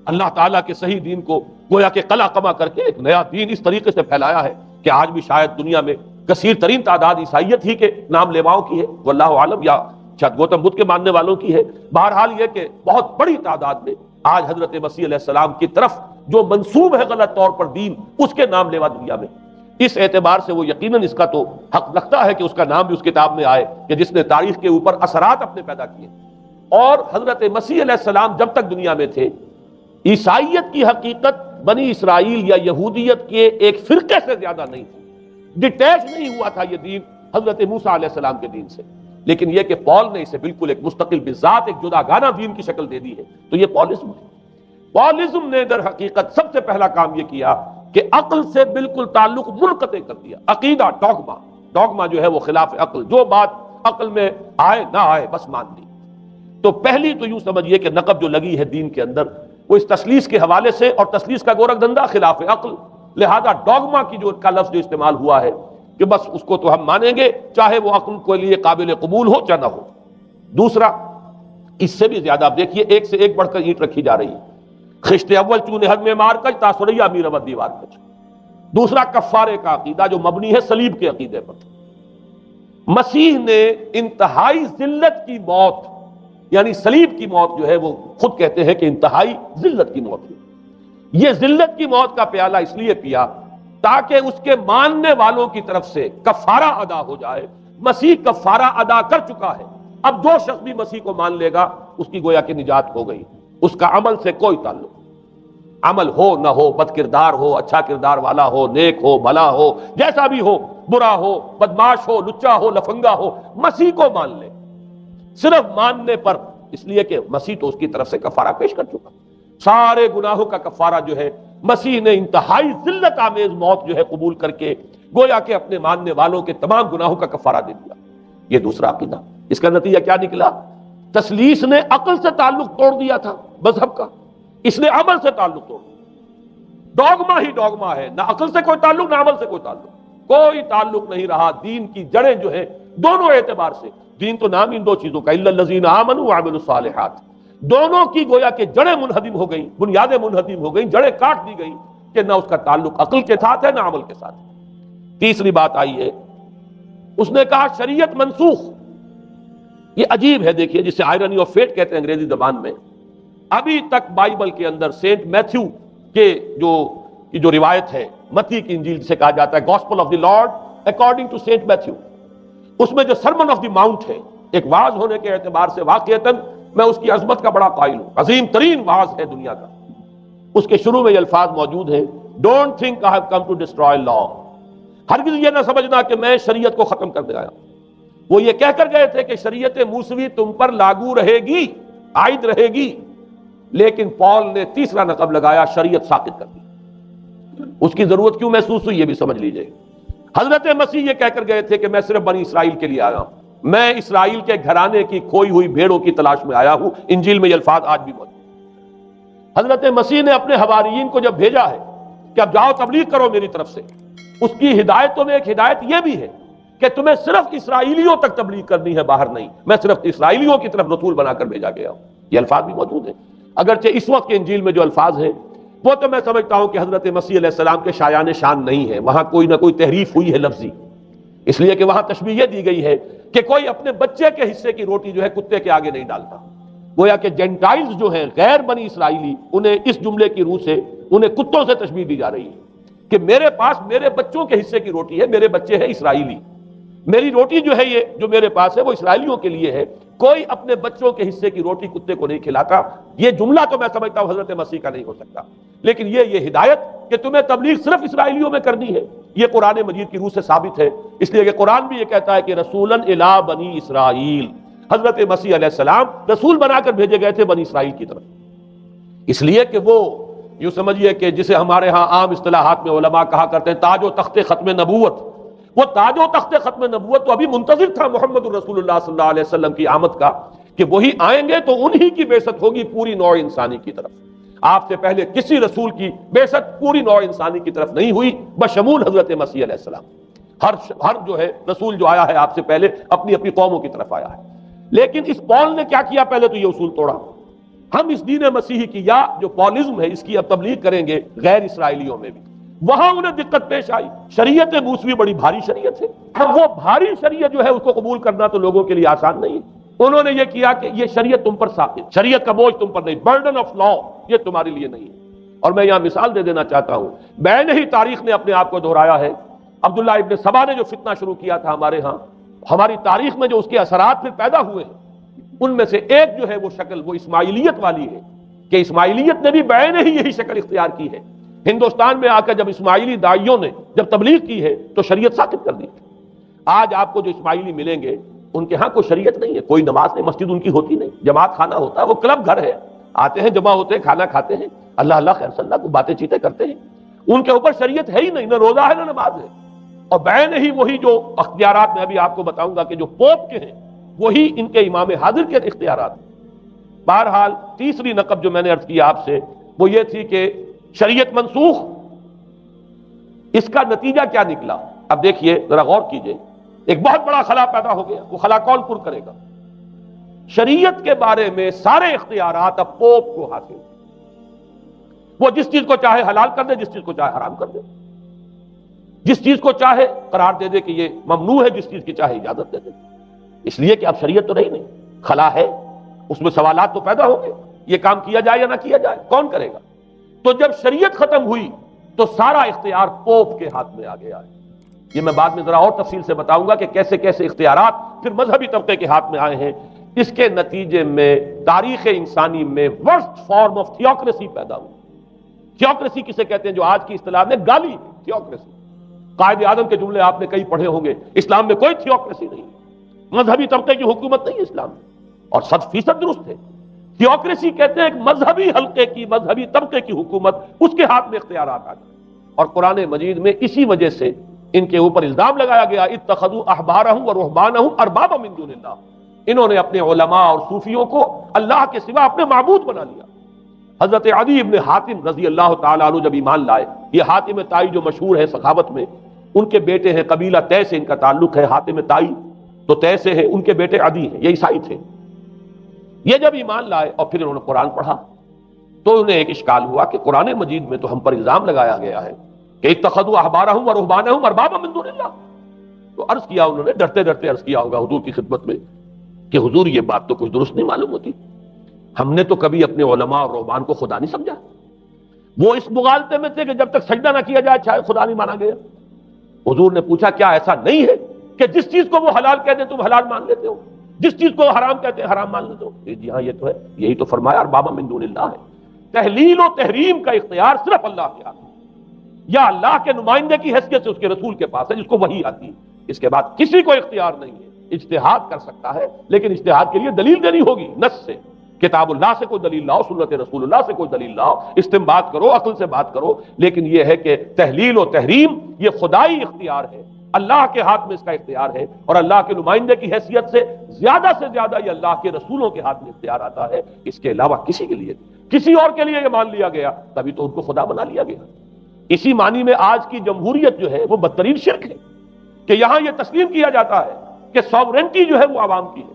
اللہ تعالیٰ کے صحیح دین کو گویا کہ قلع قمع کر کے ایک نیا دین اس طریقے سے پھیلایا ہے کہ آج بھی شاید دنیا میں کثیر ترین تعداد عیسائیت ہی کے نام لیواؤں کی ہے، واللہ عالم، یا شاید گوتم بدھ کے ماننے والوں کی ہے. بہرحال یہ کہ بہت بڑی تعداد میں آج حضرت مسیح علیہ السلام کی طرف جو منسوب ہے غلط طور پر دین، اس کے نام لیوا دنیا میں. اس اعتبار سے وہ یقیناً اس کا تو حق رکھتا ہے کہ اس کا نام بھی اس کتاب میں آئے کہ جس نے تاریخ کے اوپر اثرات اپنے پیدا کیے. اور حضرت مسیح علیہ السلام جب تک دنیا میں تھے، عیسائیت کی حقیقت بنی اسرائیل یا یہودیت کے ایک فرقے سے زیادہ نہیں تھی. ڈیٹیچ نہیں ہوا تھا یہ دین حضرت موسیٰ علیہ السلام کے دین سے. لیکن یہ کہ پال نے اسے بالکل ایک مستقل بذات ایک جداگانہ دین کی شکل دے دی ہے، تو یہ پالزم ہے. پالزم نے در حقیقت سب سے پہلا کام یہ کیا کہ عقل سے بالکل تعلق منقطع کر دیا. عقیدہ ڈوگما جو ہے وہ خلاف عقل، جو بات عقل میں آئے نہ آئے بس مان لی۔ تو پہلی تو یوں سمجھیے کہ نقب جو لگی ہے دین کے اندر وہ اس تسلیس کے حوالے سے، اور تسلیس کا گورکھ دھندا خلاف عقل، لہذا ڈوگما کی جو کا لفظ جو استعمال ہوا ہے کہ بس اس کو تو ہم مانیں گے چاہے وہ عقل کے لیے قابل قبول ہو چاہے نہ ہو۔ دوسرا، اس سے بھی زیادہ آپ دیکھیے ایک سے ایک بڑھ کر اینٹ رکھی جا رہی ہے۔ خشت اول چونے حد میں مار کر تاثریا امیر ابد دیوار کچ۔ دوسرا، کفارے کا عقیدہ جو مبنی ہے صلیب کے عقیدے پر۔ مسیح نے انتہائی ذلت کی موت، یعنی صلیب کی موت جو ہے وہ خود کہتے ہیں کہ انتہائی ذلت کی موت ہے۔ یہ ذلت کی موت کا پیالہ اس لیے پیا تاکہ اس کے ماننے والوں کی طرف سے کفارہ ادا ہو جائے۔ مسیح کفارہ ادا کر چکا ہے، اب جو شخص بھی مسیح کو مان لے گا اس کی گویا کہ نجات ہو گئی، اس کا عمل سے کوئی تعلق، عمل ہو نہ ہو، بد کردار ہو، اچھا کردار والا ہو، نیک ہو، بھلا ہو، جیسا بھی ہو، برا ہو، بدماش ہو، لچا ہو، لفنگا ہو، مسیح کو مان لے صرف ماننے پر، اس لیے کہ مسیح تو اس کی طرف سے کفارہ پیش کر چکا۔ سارے گناہوں کا کفارہ جو ہے مسیح نے انتہائی ذلت آمیز موت جو ہے قبول کر کے گویا کہ اپنے ماننے والوں کے تمام گناہوں کا کفارہ دے دیا۔ یہ دوسرا عقیدہ۔ اس کا نتیجہ کیا نکلا؟ تسلیس نے عقل سے تعلق توڑ دیا تھا مذہب کا، اس نے عمل سے تعلق توڑ دیا۔ ڈوگما ہی ڈوگما ہے، نہ عقل سے کوئی تعلق نہ عمل سے کوئی تعلق، کوئی تعلق نہیں رہا۔ دین کی جڑیں جو ہے دونوں اعتبار سے، دین تو نام ان دو چیزوں کا، الا الذین آمنوا وعملوا الصالحات، دونوں کی گویا کہ جڑیں منہدم ہو گئیں، بنیادیں منہدم ہو گئیں، جڑیں کاٹ دی گئیں کہ نہ اس کا تعلق عقل کے ساتھ ہے نہ عمل کے ساتھ۔ تیسری بات آئی ہے، اس نے کہا شریعت منسوخ۔ یہ عجیب ہے، دیکھیے جسے آئرنی آف فیٹ کہتے ہیں انگریزی زبان میں۔ ابھی تک بائبل کے اندر سینٹ میتھیو کے جو روایت ہے، متی کی انجیل جسے کہا جاتا ہے gospel of the Lord according to Saint Matthew, اس میں جو سرمن آف دی ماؤنٹ ہے، ایک واعظ ہونے کے اعتبار سے واقعتاً میں اس کی عظمت کا بڑا قائل ہوں، عظیم ترین واعظ ہے دنیا کا۔ اس کے شروع میں یہ الفاظ موجود ہیں، don't think I have come to destroy law, ہرگز یہ نہ سمجھنا کہ میں شریعت کو ختم کرنے آیا۔ وہ یہ کہہ کر گئے تھے کہ شریعت موسوی تم پر لاگو رہے گی، عائد رہے گی، لیکن پال نے تیسرا نقب لگایا، شریعت ساقط کر دی۔ اس کی ضرورت کیوں محسوس ہوئی یہ بھی سمجھ لیجئے۔ حضرت مسیح یہ کہہ کر گئے تھے کہ میں صرف بنی اسرائیل کے لیے آیا ہوں، میں اسرائیل کے گھرانے کی کھوئی ہوئی بھیڑوں کی تلاش میں آیا ہوں۔ انجیل میں یہ الفاظ آج بھی موجود۔ حضرت مسیح نے اپنے حواریین کو جب بھیجا ہے کہ اب جاؤ تبلیغ کرو میری طرف سے، اس کی ہدایتوں میں ایک ہدایت یہ بھی ہے کہ تمہیں صرف اسرائیلیوں تک تبلیغ کرنی ہے، باہر نہیں، میں صرف اسرائیلیوں کی طرف رسول بنا کر بھیجا گیا ہوں۔ یہ الفاظ بھی موجود ہیں، اگرچہ اس وقت کے انجیل میں جو الفاظ ہیں وہ تو میں سمجھتا ہوں کہ حضرت مسیح علیہ السلام کے شایان شان نہیں ہے، وہاں کوئی نہ کوئی تحریف ہوئی ہے لفظی، اس لیے کہ وہاں تشبیہ یہ دی گئی ہے کہ کوئی اپنے بچے کے حصے کی روٹی جو ہے کتے کے آگے نہیں ڈالتا۔ گویا کہ جینٹائلز جو ہیں، غیر بنی اسرائیلی، انہیں اس جملے کی روح سے انہیں کتوں سے تشبیہ دی جا رہی ہے کہ میرے پاس میرے بچوں کے حصے کی روٹی ہے، میرے بچے ہیں اسرائیلی، میری روٹی جو ہے یہ جو میرے پاس ہے وہ اسرائیلیوں کے لیے ہے، کوئی اپنے بچوں کے حصے کی روٹی کتے کو نہیں کھلاتا۔ یہ جملہ تو میں سمجھتا ہوں حضرت مسیح کا نہیں ہو سکتا، لیکن یہ ہدایت کہ تمہیں تبلیغ صرف اسرائیلیوں میں کرنی ہے، یہ قرآن مجید کی روح سے ثابت ہے، اس لیے کہ قرآن بھی یہ کہتا ہے کہ رسولاً الی بنی اسرائیل، حضرت مسیح علیہ السلام رسول بنا کر بھیجے گئے تھے بنی اسرائیل کی طرف، اس لیے کہ وہ یوں سمجھیے کہ جسے ہمارے ہاں عام اصطلاحات میں علماء کہا کرتے ہیں تاج و تخت ختم نبوت، وہ تاج و تخت ختم نبوت تو ابھی منتظر تھا محمد الرسول اللہ صلی اللہ علیہ وسلم کی آمد کا، کہ وہی آئیں گے تو انہی کی بعثت ہوگی پوری نوع انسانی کی طرف۔ آپ سے پہلے کسی رسول کی بعثت پوری نوع انسانی کی طرف نہیں ہوئی بشمول حضرت مسیح علیہ السلام۔ ہر جو ہے رسول جو آیا ہے آپ سے پہلے اپنی اپنی قوموں کی طرف آیا ہے، لیکن اس پال نے کیا کیا؟ پہلے تو یہ اصول توڑا، ہم اس دین مسیحی کی یا جو پالزم ہے اس کی اب تبلیغ کریں گے غیر اسرائیلیوں میں بھی۔ وہاں انہیں دقت پیش آئی، شریعت موسوی بڑی بھاری شریعت ہے، اب وہ بھاری شریعت جو ہے اس کو قبول کرنا تو لوگوں کے لیے آسان نہیں ہے۔ انہوں نے یہ کیا کہ یہ شریعت تم پر ساقط، شریعت کا بوجھ تم پر نہیں، برڈن آف لا یہ تمہارے لیے نہیں ہے۔ اور میں یہاں مثال دے دینا چاہتا ہوں، بین ہی تاریخ نے اپنے آپ کو دہرایا ہے۔ عبداللہ ابن سبا نے جو فتنہ شروع کیا تھا ہمارے ہاں، ہماری تاریخ میں جو اس کے اثرات پھر پیدا ہوئے ہیں، ان میں سے ایک جو ہے وہ شکل وہ اسماعیلیت والی ہے، کہ اسماعیلیت نے بھی بین ہی یہی شکل اختیار کی ہے۔ ہندوستان میں آ کر جب اسماعیلی داعیوں نے جب تبلیغ کی ہے تو شریعت ساقط کر دی۔ آج آپ کو جو اسماعیلی ملیں گے ان کے ہاں کوئی شریعت نہیں ہے، کوئی نماز نہیں، مسجد ان کی ہوتی نہیں، جماعت خانہ ہوتا ہے، وہ کلب گھر ہے، آتے ہیں جمع ہوتے ہیں، کھانا کھاتے ہیں، اللہ اللہ خیر صلی اللہ کو باتیں چیتیں کرتے ہیں، ان کے اوپر شریعت ہے ہی نہیں، نہ روزہ ہے نہ نماز ہے۔ اور بعین ہی وہی جو اختیارات میں ابھی آپ کو بتاؤں گا کہ جو پوپ کے ہیں وہی ان کے امام حاضر کے اختیارات ہیں۔ بہرحال تیسری نقب جو میں نے عرض کیا آپ سے وہ یہ تھی کہ شریعت منسوخ، اس کا نتیجہ کیا نکلا؟ اب دیکھیے ذرا غور کیجئے، ایک بہت بڑا خلا پیدا ہو گیا۔ وہ خلا کون پر کرے گا؟ شریعت کے بارے میں سارے اختیارات اب پوپ کو حاصل ہیں۔ وہ جس چیز کو چاہے حلال کر دے، جس چیز کو چاہے حرام کر دے، جس چیز کو چاہے قرار دے دے کہ یہ ممنوع ہے، جس چیز کی چاہے اجازت دے دے۔ اس لیے کہ اب شریعت تو رہی نہیں، خلا ہے، اس میں سوالات تو پیدا ہوں گے، یہ کام کیا جائے یا نہ کیا جائے، کون کرے گا؟ تو جب شریعت ختم ہوئی تو سارا اختیار پوپ کے ہاتھ میں آ گیا ہے۔ یہ میں بعد میں ذرا اور تفصیل سے بتاؤں گا کہ کیسے کیسے اختیارات پھر مذہبی طبقے کے ہاتھ میں آئے ہیں۔ اس کے نتیجے میں تاریخ انسانی میں ورسٹ فارم آف تھیوکریسی پیدا ہوئی۔ تھیوکریسی کسے کہتے ہیں؟ جو آج کی اصطلاح میں گالی، تھیوکریسی۔ قائد اعظم کے جملے آپ نے کئی پڑھے ہوں گے، اسلام میں کوئی تھیوکریسی نہیں، مذہبی طبقے کی حکومت نہیں ہے اسلام میں، اور 100% درست ہے۔ تھیوکریسی کہتے ہیں ایک مذہبی حلقے کی، مذہبی طبقے کی حکومت، اس کے ہاتھ میں اختیارات آ گئے۔ اور قرآن مجید میں اسی وجہ سے ان کے اوپر الزام لگایا گیا، اتخذوا احبارهم ورهبانهم اربابا من دون اللہ، انہوں نے اپنے علماء اور صوفیوں کو اللہ کے سوا اپنے معبود بنا لیا۔ حضرت عدی ابن حاتم رضی اللہ تعالیٰ عنہ جب ایمان لائے، یہ حاتم طائی جو مشہور ہے سخاوت میں، ان کے بیٹے ہیں، قبیلہ طے سے ان کا تعلق ہے، حاتم طائی تو طے سے ہے، ان کے بیٹے عدی ہیں، یہ عیسائی تھے۔ یہ جب ایمان لائے اور پھر انہوں نے قرآن پڑھا تو انہیں ایک اشکال ہوا کہ قرآن مجید میں تو ہم پر الزام لگایا گیا ہے کہ اتخذوا احبارهم ورهبانهم اربابا من دون اللہ۔ تو عرض کیا انہوں نے، ڈرتے ڈرتے عرض کیا ہوگا حضور کی خدمت میں کہ حضور یہ بات تو کچھ درست نہیں معلوم ہوتی، ہم نے تو کبھی اپنے علماء اور رہبان کو خدا نہیں سمجھا۔ وہ اس مغالطے میں تھے کہ جب تک سجدہ نہ کیا جائے چاہے خدا نہیں مانا گیا۔ حضور نے پوچھا کیا ایسا نہیں ہے کہ جس چیز کو وہ حلال کہتے تم حلال مان لیتے ہو، جس چیز کو حرام کہتے ہیں حرام مان لیتے ہو؟ جی ہاں یہ تو ہے، یہی تو فرمایا اربابا من دون اللہ ہے۔ تحلیل و تحریم کا اختیار صرف اللہ کے ہاتھ ہے، یا اللہ کے نمائندے کی حیثیت سے اس کے رسول کے پاس ہے جس کو وحی آتی ہے، اس کے بعد کسی کو اختیار نہیں ہے۔ اجتہاد کر سکتا ہے لیکن اجتہاد کے لیے دلیل دینی ہوگی، نص سے، کتاب اللہ سے کوئی دلیل لاؤ، سنت رسول اللہ سے کوئی دلیل لاؤ، استنباط کرو، عقل سے بات کرو، لیکن یہ ہے کہ تحلیل و تحریم یہ خدائی اختیار ہے، اللہ کے ہاتھ میں اس کا اختیار ہے، اور اللہ کے نمائندے کی حیثیت سے زیادہ یہ اللہ کے رسولوں کے ہاتھ میں اختیار آتا ہے، اس کے علاوہ کسی کے لیے، کسی اور کے لیے یہ مان لیا گیا تبھی تو ان کو خدا بنا لیا گیا۔ اسی معنی میں آج کی جمہوریت جو ہے وہ بدترین شرک ہے کہ یہاں یہ تسلیم کیا جاتا ہے کہ ساورنٹی جو ہے وہ عوام کی ہے،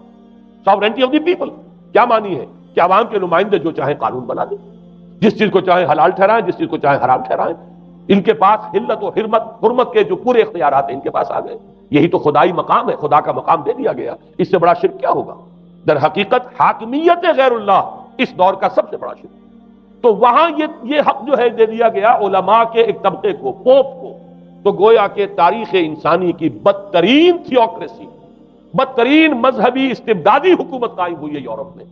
ساورنٹی آف دی پیپل۔ کیا معنی ہے کہ عوام کے نمائندے جو چاہیں قانون بنا دیں، جس چیز کو چاہیں حلال ٹھہرائیں، جس چیز کو چاہیں حرام ٹھہرائیں، ان کے پاس حلت و حرمت کے جو پورے اختیارات ہیں ان کے پاس آ گئے۔ یہی تو خدائی مقام ہے، خدا کا مقام دے دیا گیا، اس سے بڑا شرک کیا ہوگا؟ در حقیقت حاکمیت غیر اللہ اس دور کا سب سے بڑا شرک۔ تو وہاں یہ حق جو ہے دے دیا گیا علماء کے ایک طبقے کو، پوپ کو، تو گویا کہ تاریخ انسانی کی بدترین تھیوکریسی، بدترین مذہبی استبدادی حکومت قائم ہوئی ہے یورپ میں۔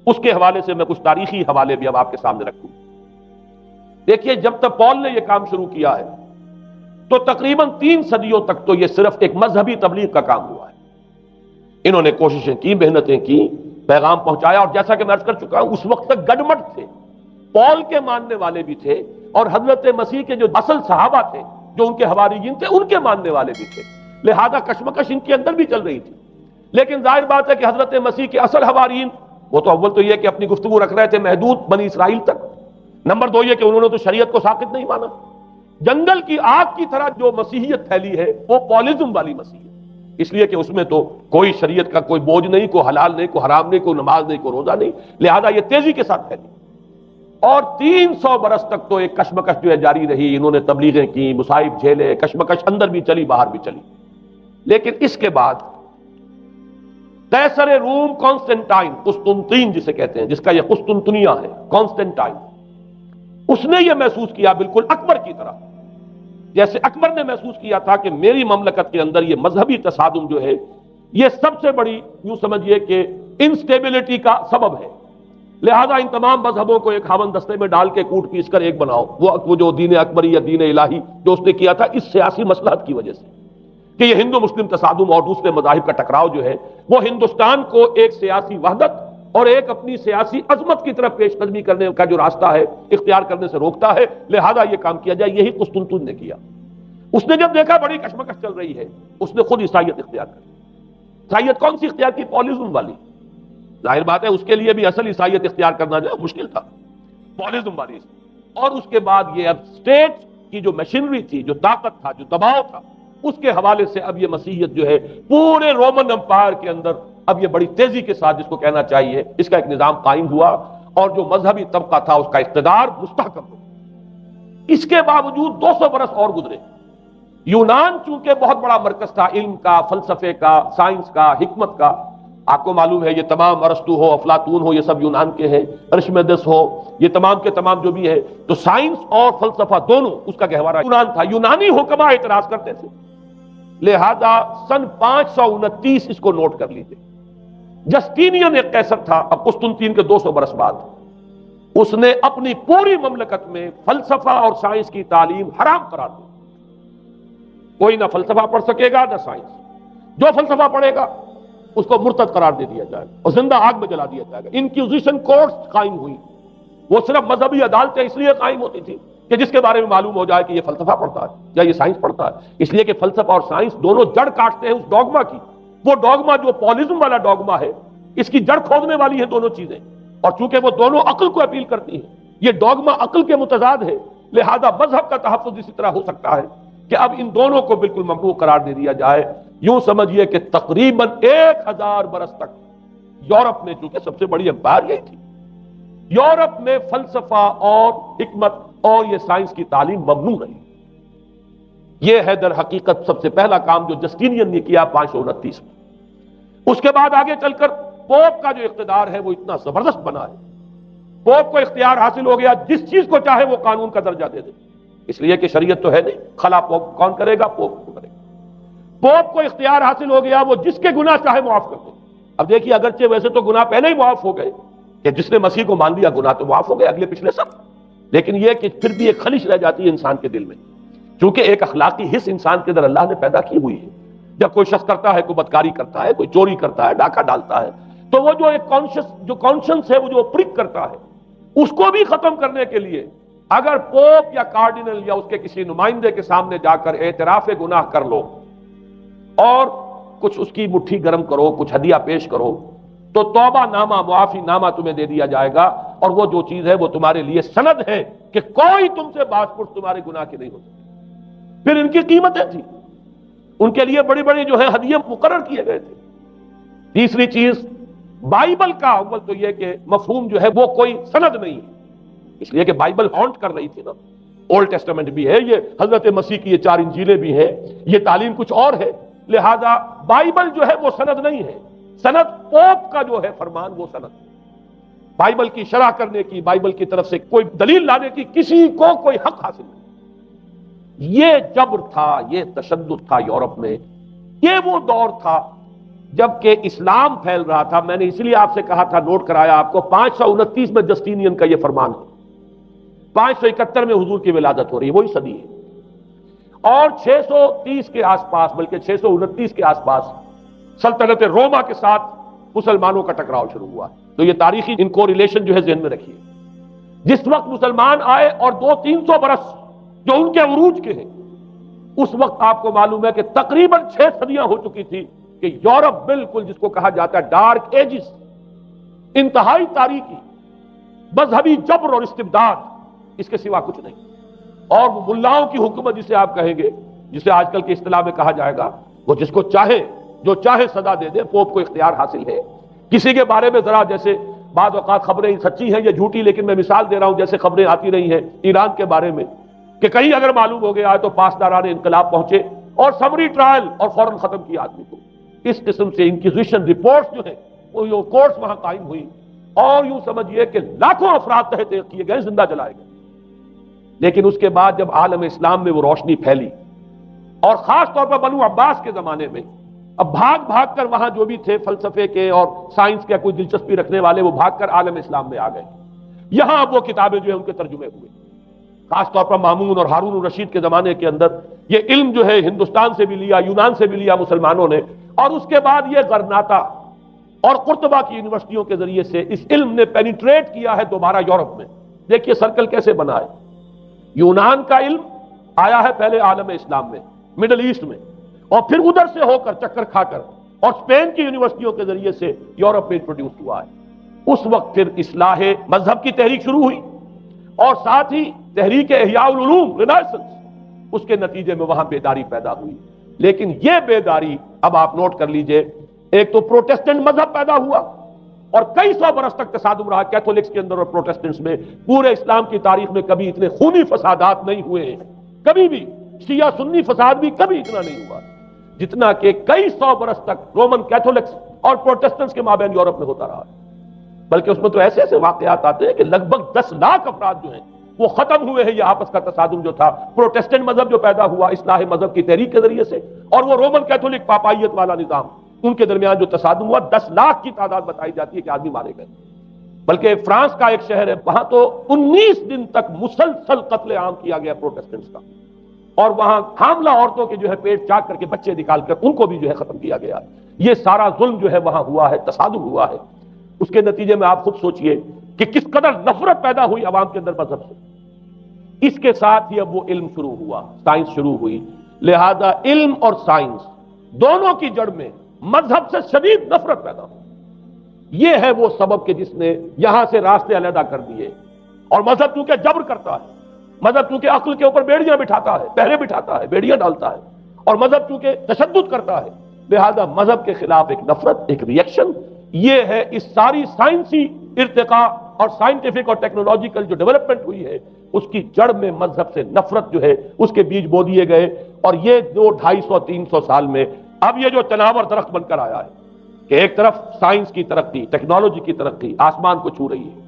اس کے حوالے سے میں کچھ تاریخی حوالے بھی اب آپ کے سامنے رکھوں۔ دیکھیے جب تک پال نے یہ کام شروع کیا ہے تو تقریباً 3 صدیوں تک تو یہ صرف ایک مذہبی تبلیغ کا کام ہوا ہے۔ انہوں نے کوششیں کی، محنتیں کی، پیغام پہنچایا، اور جیسا کہ میں عرض کر چکا ہوں اس وقت تک گڈمٹ تھے، پال کے ماننے والے بھی تھے اور حضرت مسیح کے جو اصل صحابہ تھے جو ان کے حواریین تھے ان کے ماننے والے بھی تھے، لہذا کشمکش ان کے اندر بھی چل رہی تھی۔ لیکن ظاہر بات ہے کہ حضرت مسیح کے اصل حواریین وہ تو اول تو یہ کہ اپنی گفتگو رکھ رہے تھے محدود بنی اسرائیل تک، نمبر 2 یہ کہ انہوں نے تو شریعت کو ساقط نہیں مانا۔ جنگل کی آگ کی طرح جو مسیحیت پھیلی ہے وہ پالزم والی مسیحیت، اس لیے کہ اس میں تو کوئی شریعت کا کوئی بوجھ نہیں، کوئی حلال نہیں، کوئی حرام نہیں، کوئی نماز نہیں، کوئی روزہ نہیں، لہذا یہ تیزی کے ساتھ پھیلی۔ اور 300 برس تک تو ایک کشمکش جو ہے جاری رہی، انہوں نے تبلیغیں کی، مصائب جھیلے، کشمکش اندر بھی چلی باہر بھی چلی۔ لیکن اس کے بعد قیصر روم کانسٹنٹائن، قسطنطین جسے کہتے ہیں، جس کا یہ قسطنطنیہ ہے، کانسٹنٹائن، اس نے یہ محسوس کیا بالکل اکبر کی طرح، جیسے اکبر نے محسوس کیا تھا کہ میری مملکت کے اندر یہ مذہبی تصادم جو ہے یہ سب سے بڑی یوں سمجھیے کہ انسٹیبلٹی کا سبب ہے، لہذا ان تمام مذہبوں کو ایک ہاون دستے میں ڈال کے کوٹ پیس کر ایک بناؤ۔ وہ جو دین اکبری یا دین الہی جو اس نے کیا تھا اس سیاسی مصلحت کی وجہ سے کہ یہ ہندو مسلم تصادم اور دوسرے مذاہب کا ٹکراؤ جو ہے وہ ہندوستان کو ایک سیاسی وحدت اور ایک اپنی سیاسی عظمت کی طرف پیش قدمی کرنے کا جو راستہ ہے اختیار کرنے سے روکتا ہے، لہذا یہ کام کیا جائے۔ یہی قسطنطین نے کیا۔ اس نے جب دیکھا بڑی کشمکش چل رہی ہے، اس نے خود عیسائیت اختیار کر لی۔ عیسائیت کون سی اختیار کی؟ پالیزم والی۔ ظاہر بات ہے اس کے لیے بھی اصل عیسائیت اختیار کرنا جو ہے مشکل تھا، پالیزم والی۔ اور اس کے بعد یہ اب اسٹیٹ کی جو مشینری تھی، جو طاقت تھا، جو دباؤ تھا، اس کے حوالے سے اب یہ مسیحیت جو ہے پورے رومن امپائر کے اندر اب یہ بڑی تیزی کے ساتھ، جس کو کہنا چاہیے، اس کا ایک نظام قائم ہوا، اور جو مذہبی طبقہ تھا اس کا اقتدار مستحکم ہو۔ اس کے باوجود 200 برس اور گزرے۔ یونان چونکہ بہت بڑا مرکز تھا علم کا، فلسفے کا، سائنس کا، حکمت کا، آپ کو معلوم ہے یہ تمام ارسطو ہو، افلاطون ہو، یہ سب یونان کے ہیں، ارشمیدس ہو، یہ تمام کے تمام جو بھی ہے، تو سائنس اور فلسفہ دونوں اس کا گہوارہ یونان تھا۔ یونانی حکماء اعتراض کرتے تھے، لہذا سن 529 اس کو نوٹ کر لیجیے۔ جسٹینین ایک قیصر تھا، اب قسطنطین کے 200 برس بعد، اس نے اپنی پوری مملکت میں فلسفہ اور سائنس کی تعلیم حرام قرار دی۔ کوئی نہ فلسفہ پڑھ سکے گا نہ سائنس، جو فلسفہ پڑھے گا اس کو مرتد قرار دے دیا جائے گا اور زندہ آگ میں جلا دیا جائے گا۔ انکوزیشن کورٹس قائم ہوئی، وہ صرف مذہبی عدالتیں اس لیے قائم ہوتی تھی کہ جس کے بارے میں معلوم ہو جائے کہ یہ فلسفہ پڑھتا ہے یا یہ سائنس پڑھتا ہے، اس لیے کہ فلسفہ اور سائنس دونوں جڑ کاٹتے ہیں اس ڈوگما کی۔ وہ ڈوگما جو پالیزم والا ڈوگما ہے، اس کی جڑ کھودنے والی ہیں دونوں چیزیں، اور چونکہ وہ دونوں عقل کو اپیل کرتی ہیں، یہ ڈوگما عقل کے متضاد ہے، لہذا مذہب کا تحفظ اسی طرح ہو سکتا ہے کہ اب ان دونوں کو بالکل ممنوع قرار دے دیا جائے۔ یوں سمجھیے کہ تقریباً 1000 برس تک یورپ میں، چونکہ سب سے بڑی امپائر یہی تھی، یورپ میں فلسفہ اور حکمت اور یہ سائنس کی تعلیم ممنوع رہی۔ یہ ہے در حقیقت سب سے پہلا کام جو جسٹینین نے کیا 529 میں۔ اس کے بعد آگے چل کر پوپ کا جو اقتدار ہے وہ اتنا زبردست بنا ہے، پوپ کو اختیار حاصل ہو گیا، جس چیز کو چاہے وہ قانون کا درجہ دے دے، اس لیے کہ شریعت تو ہے نہیں، خلا پوپ کون کرے گا؟ پوپ کو کرے گا۔ پوپ کو اختیار حاصل ہو گیا، وہ جس کے گناہ چاہے معاف کر دے۔ اب دیکھیے اگرچہ ویسے تو گناہ پہلے ہی معاف ہو گئے کہ جس نے مسیح کو مان لیا گناہ تو معاف ہو گئے اگلے پچھلے سب، لیکن یہ کہ پھر بھی ایک خلش رہ جاتی ہے انسان کے دل میں، چونکہ ایک اخلاقی حص انسان کے اندر اللہ نے پیدا کی ہوئی ہے۔ جب کوئی شخص کرتا ہے، کوئی بدکاری کرتا ہے، کوئی چوری کرتا ہے، ڈاکہ ڈالتا ہے، تو وہ جو ایک کانشنس ہے، وہ جو پرک کرتا ہے، اس کو بھی ختم کرنے کے لیے اگر پوپ یا کارڈینل یا اس کے کسی نمائندے کے سامنے جا کر اعتراف گناہ کر لو اور کچھ اس کی مٹھی گرم کرو، کچھ ہدیہ پیش کرو، تو توبہ نامہ، معافی نامہ تمہیں دے دیا جائے گا، اور وہ جو چیز ہے وہ تمہارے لیے سند ہے کہ کوئی تم سے باز پرس تمہارے گناہ کی نہیں ہو سکتی۔ پھر ان کی قیمتیں تھیں، ان کے لیے بڑی بڑی جو ہے ہدیے مقرر کیے گئے تھے۔ تیسری چیز، بائبل کا اول تو یہ کہ مفہوم جو ہے وہ کوئی سند نہیں ہے، اس لیے کہ بائبل ہانٹ کر رہی تھی نا، اولڈ ٹیسٹمنٹ بھی ہے، یہ حضرت مسیح کی یہ 4 انجیلیں بھی ہیں، یہ تعلیم کچھ اور ہے، لہذا بائبل جو ہے وہ سند نہیں ہے، سند پوپ کا جو ہے فرمان وہ سند۔ بائبل کی شرح کرنے کی، بائبل کی طرف سے کوئی دلیل لانے کی کسی کو کوئی حق حاصل نہیں۔ یہ جبر تھا، یہ تشدد تھا یورپ میں، یہ وہ دور تھا جبکہ اسلام پھیل رہا تھا۔ میں نے اس لیے آپ سے کہا تھا، نوٹ کرایا آپ کو، 529 میں جسٹینین کا یہ فرمان ہے، 571 میں حضور کی ولادت ہو رہی ہے، وہی صدی ہے، اور 630 کے آس پاس، بلکہ 629 کے آس پاس سلطنت روما کے ساتھ مسلمانوں کا ٹکراؤ شروع ہوا۔ تو یہ تاریخی ان کو ریلیشن جو ہے ذہن میں رکھیے۔ جس وقت مسلمان آئے اور 200-300 برس جو ان کے عروج کے ہیں، اس وقت آپ کو معلوم ہے کہ تقریباً 6 صدیاں ہو چکی تھی کہ یورپ بالکل جس کو کہا جاتا ہے ڈارک ایجز، انتہائی تاریکی، مذہبی جبر اور استبداد، اس کے سوا کچھ نہیں، اور وہ ملاؤں کی حکومت جسے آپ کہیں گے، جسے آج کل کی اصطلاح میں کہا جائے گا، وہ جس کو چاہے جو چاہے سزا دے دے، پوپ کو اختیار حاصل ہے۔ کسی کے بارے میں ذرا جیسے بعض اوقات خبریں سچی ہیں یا جھوٹی، لیکن میں مثال دے رہا ہوں، جیسے خبریں آتی رہی ہیں ایران کے بارے میں کہ کہیں اگر معلوم ہو گیا ہے تو پاسداران انقلاب پہنچے اور سمری ٹرائل اور فوراً ختم کیا آدمی کو۔ اس قسم سے انکوزیشن رپورٹس جو ہیں وہ کورٹس وہاں قائم ہوئی، اور یوں سمجھیے کہ لاکھوں افراد تحت کیے گئے، زندہ جلائے گئے۔ لیکن اس کے بعد جب عالم اسلام میں وہ روشنی پھیلی، اور خاص طور پر بنو عباس کے زمانے میں، اب بھاگ بھاگ کر وہاں جو بھی تھے فلسفے کے اور سائنس کے کوئی دلچسپی رکھنے والے، وہ بھاگ کر عالم اسلام میں آ گئے۔ یہاں اب وہ کتابیں جو ہیں ان کے ترجمے ہوئے، خاص طور پر مامون اور ہارون الرشید کے زمانے کے اندر یہ علم جو ہے ہندوستان سے بھی لیا، یونان سے بھی لیا مسلمانوں نے، اور اس کے بعد یہ غرناطہ اور قرطبہ کی یونیورسٹیوں کے ذریعے سے اس علم نے پینیٹریٹ کیا ہے دوبارہ یورپ میں۔ دیکھیے سرکل کیسے بنا ہے، یونان کا علم آیا ہے پہلے عالم اسلام میں، مڈل ایسٹ میں، اور پھر ادھر سے ہو کر چکر کھا کر اور اسپین کی یونیورسٹیوں کے ذریعے سے یورپ میں انٹروڈیوس ہوا ہے۔ اس وقت پھر اصلاح مذہب کی تحریک شروع ہوئی، اور ساتھ ہی تحریک احیاء العلوم رینیسنس، اس کے نتیجے میں وہاں بیداری پیدا ہوئی۔ لیکن یہ بیداری اب آپ نوٹ کر لیجئے، ایک تو پروٹیسٹنٹ مذہب پیدا ہوا، اور کئی سو برس تک تصادم رہا کیتھولکس کے اندر اور پروٹیسٹنٹس میں۔ پورے اسلام کی تاریخ میں کبھی اتنے خونی فسادات نہیں ہوئے ہیں، کبھی بھی شیعہ سنی فساد بھی کبھی اتنا نہیں ہوا جتنا کہ کئی سو برس تک رومن کیتھولکس اور پروٹیسٹنٹس کے مابین یورپ میں ہوتا رہا۔ بلکہ اس میں تو ایسے ایسے واقعات آتے ہیں کہ لگ بھگ 10 لاکھ افراد جو ہیں وہ ختم ہوئے ہیں۔ یہ آپس کا تصادم جو تھا، پروٹیسٹنٹ مذہب جو پیدا ہوا اصلاح مذہب کی تحریک کے ذریعے سے، اور وہ رومن کیتھولک پاپائیت والا نظام، ان کے درمیان جو تصادم ہوا، 10 لاکھ کی تعداد بتائی جاتی ہے کہ آدمی مارے گئے۔ بلکہ فرانس کا ایک شہر ہے، وہاں تو 19 دن تک مسلسل قتل عام کیا گیا پروٹیسٹنٹس کا، اور وہاں حاملہ عورتوں کے جو ہے پیٹ چاک کر کے بچے نکال کر ان کو بھی جو ہے ختم کیا گیا۔ یہ سارا ظلم جو ہے وہاں ہوا ہے، تصادم ہوا ہے۔ اس کے نتیجے میں آپ خود سوچئے کہ کس قدر نفرت پیدا ہوئی عوام کے اندر مذہب سے۔ اس کے ساتھ ہی اب وہ علم شروع ہوا، سائنس شروع ہوئی۔ لہذا علم اور سائنس دونوں کی جڑ میں مذہب سے شدید نفرت پیدا ہوئی۔ یہ ہے وہ سبب کہ جس نے یہاں سے راستے علیحدہ کر دیے۔ اور مذہب چونکہ جبر کرتا ہے، مذہب چونکہ عقل کے اوپر بیڑیاں بٹھاتا ہے، پہرے بٹھاتا ہے، بیڑیاں ڈالتا ہے، اور مذہب چونکہ تشدد کرتا ہے، لہذا مذہب کے خلاف ایک نفرت، ایک ریئیکشن، یہ ہے اس ساری سائنسی ارتقاء اور سائنٹیفک اور ٹیکنالوجیکل جو ڈیولپمنٹ ہوئی ہے، اس کی جڑ میں مذہب سے نفرت جو ہے اس کے بیج بو دیے گئے۔ اور یہ 200-250-300 سال میں اب یہ جو تناور درخت بن کر آیا ہے کہ ایک طرف سائنس کی ترقی، ٹیکنالوجی کی ترقی آسمان کو چھو رہی ہے۔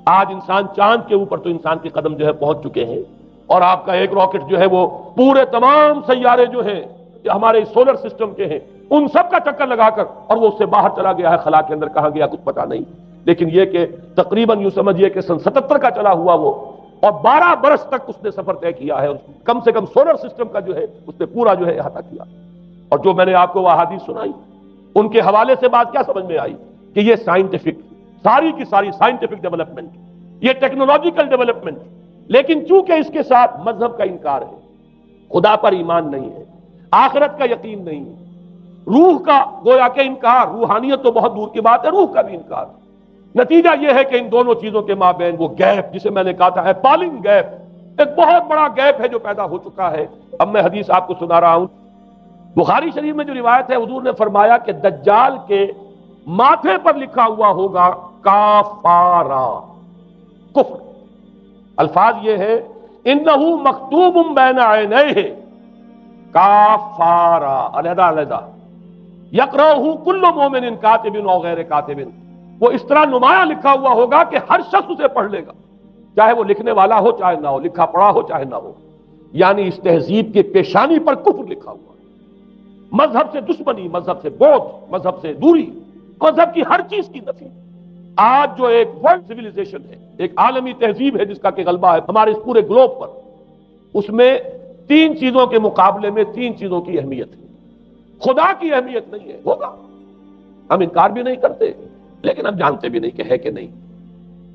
آج انسان چاند کے اوپر تو انسان کے قدم جو ہے پہنچ چکے ہیں، اور آپ کا ایک راکٹ جو ہے وہ پورے تمام سیارے جو ہیں ہمارے سولر سسٹم کے ہیں ان سب کا چکر لگا کر، اور وہ اس سے باہر چلا گیا ہے، خلا کے اندر کہاں گیا کچھ پتا نہیں۔ لیکن یہ کہ تقریباً یوں سمجھیے کہ سن 77 کا چلا ہوا وہ، اور 12 برس تک اس نے سفر طے کیا ہے، کم سے کم سولر سسٹم کا جو ہے اس نے پورا جو ہے احاطہ کیا۔ اور جو میں نے آپ کو وہ احادیث سنائی، ان کے حوالے سے بات کیا سمجھ میں آئی کہ یہ سائنٹیفک، ساری کی ساری سائنٹیفک ڈیولپمنٹ، یہ ٹیکنالوجیکل ڈیولپمنٹ، لیکن چونکہ اس کے ساتھ مذہب کا انکار ہے، خدا پر ایمان نہیں ہے، آخرت کا یقین نہیں ہے، روح کا گویا کہ انکار، روحانیت تو بہت دور کی بات ہے، روح کا بھی انکار۔ نتیجہ یہ ہے کہ ان دونوں چیزوں کے مابین وہ گیپ، جسے میں نے کہا تھا ایپالنگ گیپ، ایک بہت بڑا گیپ ہے جو پیدا ہو چکا ہے۔ اب میں حدیث آپ کو سنا رہا ہوں، بخاری شریف میں جو روایت ہے، حضور نے فرمایا کہ دجال کے ماتھے پر لکھا ہوا ہوگا کافارا، کفر۔ الفاظ یہ ہے انہو مکتوب بین عینیہ کافارا، علیحدہ علیحدہ، یقرأہ کل مومن کاتب او غیر کاتب، وہ اس طرح نمایاں لکھا ہوا ہوگا کہ ہر شخص اسے پڑھ لے گا، چاہے وہ لکھنے والا ہو چاہے نہ ہو، لکھا پڑھا ہو چاہے نہ ہو۔ یعنی اس تہذیب کی پیشانی پر کفر لکھا ہوا، مذہب سے دشمنی، مذہب سے بغض، مذہب سے دوری، مذہب کی ہر چیز کی نفی۔ آج جو ایک ورلڈ سیویلائزیشن ہے، ایک عالمی تہذیب ہے جس کا کہ غلبہ ہے ہمارے اس پورے گلوب پر، اس میں 3 چیزوں کے مقابلے میں 3 چیزوں کی اہمیت ہے۔ خدا کی اہمیت نہیں ہے، ہوگا، ہم انکار بھی نہیں کرتے، لیکن ہم جانتے بھی نہیں کہ ہے کہ نہیں۔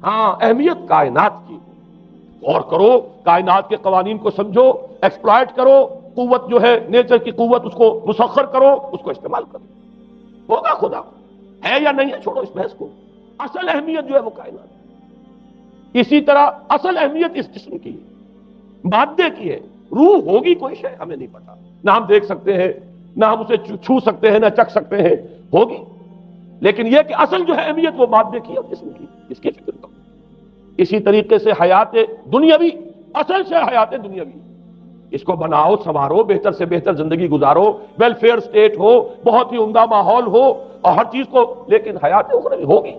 ہاں، اہمیت کائنات کی، غور کرو، کائنات کے قوانین کو سمجھو، ایکسپلائٹ کرو، قوت جو ہے نیچر کی قوت اس کو مسخر کرو، اس کو استعمال کرو، ہوگا خدا، ہے یا نہیں ہے چھوڑو اس بحث کو۔ اصل اہمیت جو ہے وہ کائنات۔ اسی طرح اصل اہمیت اس جسم کی ہے، مادے کی ہے، روح ہوگی کوئی شے ہمیں نہیں پتا، نہ ہم دیکھ سکتے ہیں، نہ ہم اسے چھو سکتے ہیں، نہ چکھ سکتے ہیں، ہوگی، لیکن یہ کہ اصل جو ہے اہمیت وہ مادے کی اور جسم کی، اس کی فکر کرو۔ اسی طریقے سے حیات دنیاوی، اصل سے حیات دنیاوی، اس کو بناؤ، سنوارو، بہتر سے بہتر زندگی گزارو، ویلفیئر سٹیٹ ہو، بہت ہی عمدہ ماحول ہو، اور ہر چیز کو، لیکن حیات اخروی ہوگی،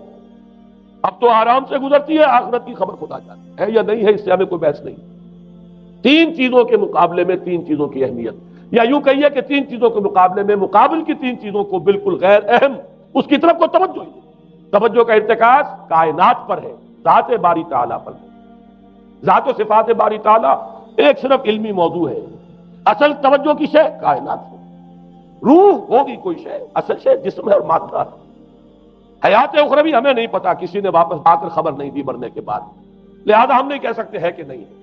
اب تو آرام سے گزرتی ہے، آخرت کی خبر خدا جانتا ہے یا نہیں ہے، اس سے ہمیں کوئی بحث نہیں۔ 3 چیزوں کے مقابلے میں 3 چیزوں کی اہمیت، یا یوں کہیے کہ 3 چیزوں کے مقابلے میں مقابل کی 3 چیزوں کو بالکل غیر اہم، اس کی طرف کو توجہ ہی نہیں۔ توجہ کا ارتکاز کائنات پر ہے، ذات باری تعالیٰ پر ہے۔ ذات و صفات باری تعالیٰ ایک صرف علمی موضوع ہے، اصل توجہ کی شے کائنات ہے۔ روح ہوگی کوئی شے، اصل شے جسم ہے اور مادہ ہے۔ حیات اخروی ہمیں نہیں پتا، کسی نے واپس آ کر خبر نہیں دی مرنے کے بعد، لہذا ہم نہیں کہہ سکتے ہے کہ نہیں ہے۔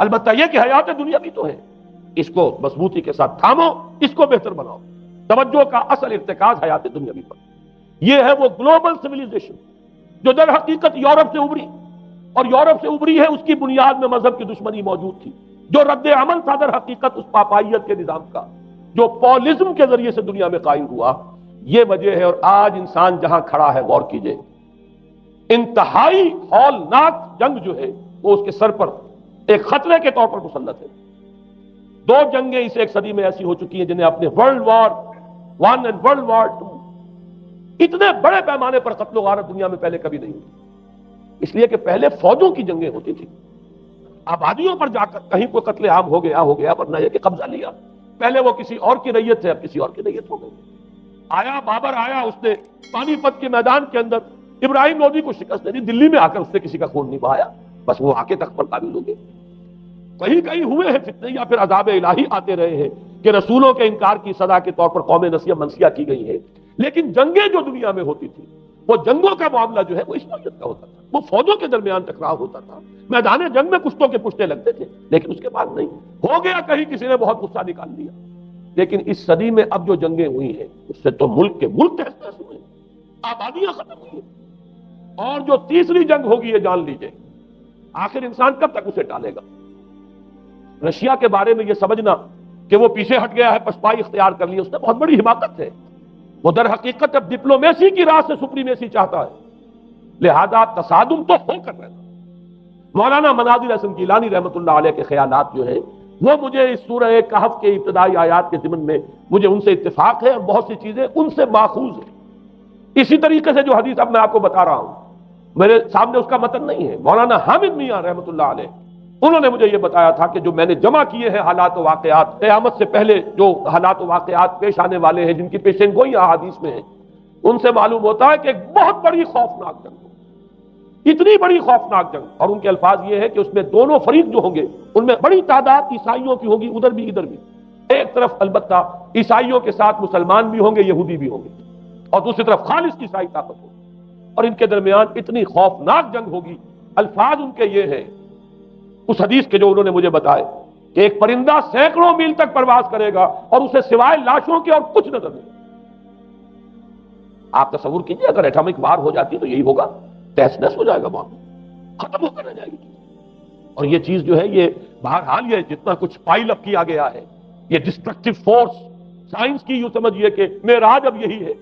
البتہ یہ کہ حیات دنیا بھی تو ہے، اس کو مضبوطی کے ساتھ تھامو، اس کو بہتر بناؤ۔ توجہ کا اصل ارتکاز حیات دنیاوی پر۔ یہ ہے وہ گلوبل سویلائزیشن جو در حقیقت یورپ سے ابری، اور یورپ سے ابری ہے، اس کی بنیاد میں مذہب کی دشمنی موجود تھی۔ جو رد عمل تھا در حقیقت اس پاپائیت کے نظام کا، جو پولزم کے ذریعے سے دنیا میں قائم ہوا، یہ وجہ ہے۔ اور آج انسان جہاں کھڑا ہے، غور کیجئے، انتہائی ہولناک جنگ جو ہے وہ اس کے سر پر ایک خطرے کے طور پر مسلط ہے۔ دو جنگیں اس ایک صدی میں ایسی ہو چکی ہیں جنہیں اپنے ورلڈ وار 1 اور ورلڈ وار 2 اتنے بڑے پیمانے پر قتل و غارت دنیا میں پہلے کبھی نہیں ہوئی، اس لیے کہ پہلے فوجوں کی جنگیں ہوتی تھی، آبادیوں پر جا کر کہیں کوئی قتل عام ہو گیا ورنہ یہ کہ قبضہ لیا۔ پہلے وہ کسی اور کی ریت ہے، اب کسی اور کی ریت ہو گئی۔ آیا بابر آیا، اس نے پانی پت کے میدان کے اندر ابراہیم لودھی کو شکست دے دی، دلی میں آ کر اس نے کسی کا خون نہیں بہایا، بس وہ آ کے تخت پر قابل ہو گئے۔ کہیں کہیں ہوئے ہیں فتنے یا پھر عذاب الہی آتے رہے ہیں کہ رسولوں کے انکار کی سزا کے طور پر قوم نسیہ منسیہ کی گئی ہے، لیکن جنگیں جو دنیا میں ہوتی تھی، وہ جنگوں کا معاملہ جو ہے وہ اس نوعیت کا ہوتا تھا، وہ فوجوں کے درمیان ٹکراؤ ہوتا تھا، میدان جنگ میں کشتوں کے پشتے لگتے تھے، لیکن اس کے بعد نہیں ہو گیا، کہیں کسی نے بہت غصہ نکال دیا۔ لیکن اس صدی میں اب جو جنگیں ہوئی ہیں اس سے تو ملک کے ملک تحس نحس ہوئے، آبادیاں ختم ہوئی، اور جو تیسری جنگ ہوگی یہ جان لیجئے، آخر انسان کب تک اسے ٹالے گا؟ رشیا کے بارے میں یہ سمجھنا کہ وہ پیچھے ہٹ گیا ہے، پسپائی اختیار کر لی، اس نے بہت بڑی حماقت ہے۔ وہ در حقیقت اب ڈپلومیسی کی راہ سے سپریمیسی چاہتا ہے، لہذا تصادم تو ہو کر رہنا۔ مولانا مناظر حسن گیلانی رحمۃ اللہ علیہ کے خیالات جو ہیں وہ مجھے اس سورہ کہف کے ابتدائی آیات کے ضمن میں مجھے ان سے اتفاق ہے، اور بہت سی چیزیں ان سے ماخوذ ہیں۔ اسی طریقے سے جو حدیث اب میں آپ کو بتا رہا ہوں، میرے سامنے اس کا متن نہیں ہے، مولانا حامد میاں رحمۃ اللہ علیہ انہوں نے مجھے یہ بتایا تھا کہ جو میں نے جمع کیے ہیں حالات و واقعات، قیامت سے پہلے جو حالات و واقعات پیش آنے والے ہیں، جن کی پیشین گوئی احادیث میں ہیں، ان سے معلوم ہوتا ہے کہ ایک بہت بڑی خوفناک جنگ ہوگی، اتنی بڑی خوفناک جنگ، اور ان کے الفاظ یہ ہے کہ اس میں دونوں فریق جو ہوں گے ان میں بڑی تعداد عیسائیوں کی ہوگی، ادھر بھی ادھر بھی، ایک طرف البتہ عیسائیوں کے ساتھ مسلمان بھی ہوں گے، یہودی بھی ہوں گے، اور دوسری طرف خالص عیسائی طاقت ہوگی، اور ان کے درمیان اتنی خوفناک جنگ ہوگی۔ الفاظ ان کے یہ ہیں اس حدیث کے جو انہوں نے مجھے بتائے کہ ایک پرندہ سینکڑوں میل تک پرواز کرے گا اور اسے سوائے لاشوں کے اور کچھ نظر نہیں۔ آپ تصور کیجئے اگر ایٹمک وار ہو جاتی تو یہی ہوگا، تہس نہس ہو جائے گا، وہاں ختم ہو کر رہ جائے گی۔ اور یہ چیز جو ہے یہ بہرحال یہ جتنا کچھ پائل اپ کیا گیا ہے، یہ ڈسٹرکٹیو فورس، سائنس کی یوں سمجھیے کہ معراج اب یہی ہے۔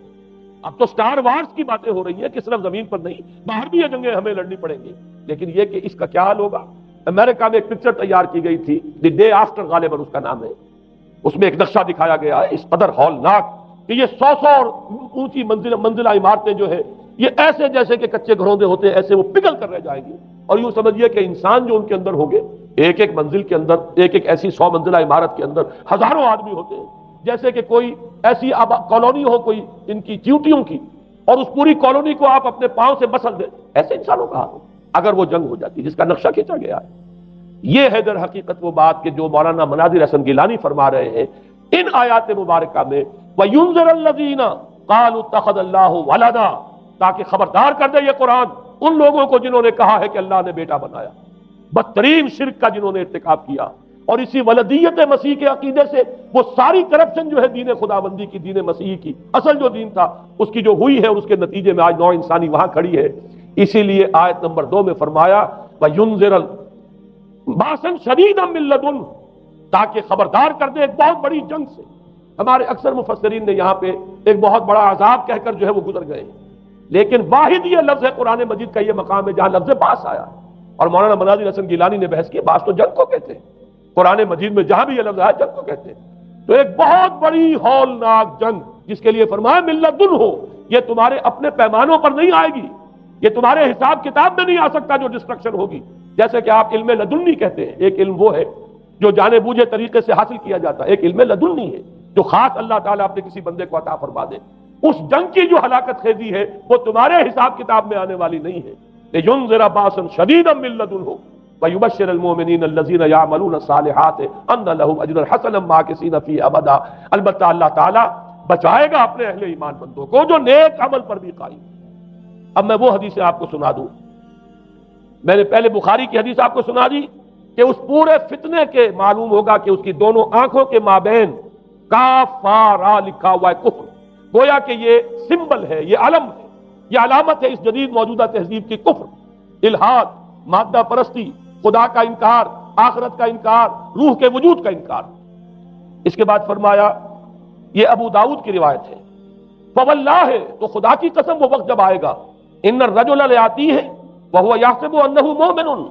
اب تو سٹار وارز کی باتیں ہو رہی ہیں کہ صرف زمین پر نہیں، باہر بھی یہ جنگیں ہمیں لڑنی پڑیں گی، لیکن یہ کہ اس کا کیا حل ہوگا۔ امریکہ میں ایک پکچر تیار کی گئی تھی، دی ڈے آفٹر غالباً اس کا نام ہے، اس میں ایک نقشہ دکھایا گیا ہے اس قدر ہولناک کہ یہ 100 اونچی منزلہ عمارتیں جو ہے یہ ایسے جیسے کہ کچے گھروندے ہوتے ہیں، ایسے وہ پگھل کر رہ جائیں گی، اور یوں سمجھیے کہ انسان جو ان کے اندر ہوں گے، ایک ایک منزل کے اندر، ایک ایک ایسی 100 منزلہ عمارت کے اندر ہزاروں آدمی ہوتے ہیں، جیسے کہ کوئی ایسی کالونی ہو کوئی ان کی چیونٹیوں کی، اور اس پوری کالونی کو آپ اپنے پاؤں سے مسل دیں، ایسے انسانوں کا حال ہو اگر وہ جنگ ہو جاتی جس کا نقشہ کھینچا گیا ہے۔ یہ ہے در حقیقت وہ بات کہ جو مولانا مناظر حسن گیلانی فرما رہے ہیں ان آیات مبارکہ میں، وَيُنذِرَ الَّذِينَ قَالُوا اتَّخَذَ اللَّهُ وَلَدًا، تاکہ خبردار کر دے یہ قرآن ان لوگوں کو جنہوں نے کہا ہے کہ اللہ نے بیٹا بنایا، بدترین شرک کا جنہوں نے ارتکاب کیا، اور اسی ولدیت مسیح کے عقیدے سے وہ ساری کرپشن جو ہے دین خداوندی کی، دین مسیح کی اصل جو دین تھا اس کی جو ہوئی ہے، اور اس کے نتیجے میں آج نوع انسانی وہاں کھڑی ہے۔ اسی لیے آیت نمبر 2 میں فرمایا وَيُنذِرَ باسن شدید من لدن، تاکہ خبردار کر دے ایک بہت بڑی جنگ سے۔ ہمارے اکثر مفسرین نے یہاں پہ ایک بہت بڑا عذاب کہہ کر جو ہے وہ گزر گئے، لیکن واحد یہ لفظ ہے قرآن مجید کا یہ مقام ہے جہاں لفظ باس آیا، اور مولانا مناظر حسن گیلانی نے بحث کی، باس تو جنگ کو کہتے ہیں، قرآن مجید میں جہاں بھی یہ لفظ آیا جنگ کو کہتے ہیں۔ تو ایک بہت بڑی ہولناک جنگ جس کے لیے فرمایا من لدن ہو، یہ تمہارے اپنے پیمانوں پر نہیں آئے گی، یہ تمہارے حساب کتاب میں نہیں آ سکتا جو ڈسٹرکشن ہوگی، جیسے کہ آپ علم لدنی کہتے ہیں، ایک علم وہ ہے جو جانے بوجھے طریقے سے حاصل کیا جاتا ہے، ایک علم لدنی ہے جو خاص اللہ تعالیٰ اپنے کسی بندے کو عطا فرما دے۔ اس جنگ کی جو ہلاکت خیزی ہے وہ تمہارے حساب کتاب میں آنے والی نہیں ہے۔ لِيُنذِرَ بَأْسًا شَدِيدًا مِّن لَّدُنْهُ وَيُبَشِّرَ الْمُؤْمِنِينَ الَّذِينَ يَعْمَلُونَ الصَّالِحَاتِ أَنَّ لَهُمْ أَجْرًا حَسَنًا مَّاكِثِينَ فِيهِ أَبَدًا۔ البتہ اللہ تعالیٰ بچائے گا اپنے اہل ایمان بندوں کو جو نیک عمل پر بھی قائم۔ اب میں وہ حدیثیں آپ کو سنا دوں، میں نے پہلے بخاری کی حدیث آپ کو سنا دی کہ اس پورے فتنے کے معلوم ہوگا کہ اس کی دونوں آنکھوں کے مابین کافارا لکھا ہوا ہے کفر، گویا کہ یہ سمبل ہے، یہ علم ہے، یہ علامت ہے اس جدید موجودہ تہذیب کی کفر، الحاد، مادہ پرستی، خدا کا انکار، آخرت کا انکار، روح کے وجود کا انکار۔ اس کے بعد فرمایا، یہ ابو داؤد کی روایت ہے، فواللہ، تو خدا کی قسم وہ وقت جب آئے گا، ان الرجل لیاتی ہے وہو یحسب انہ مومن،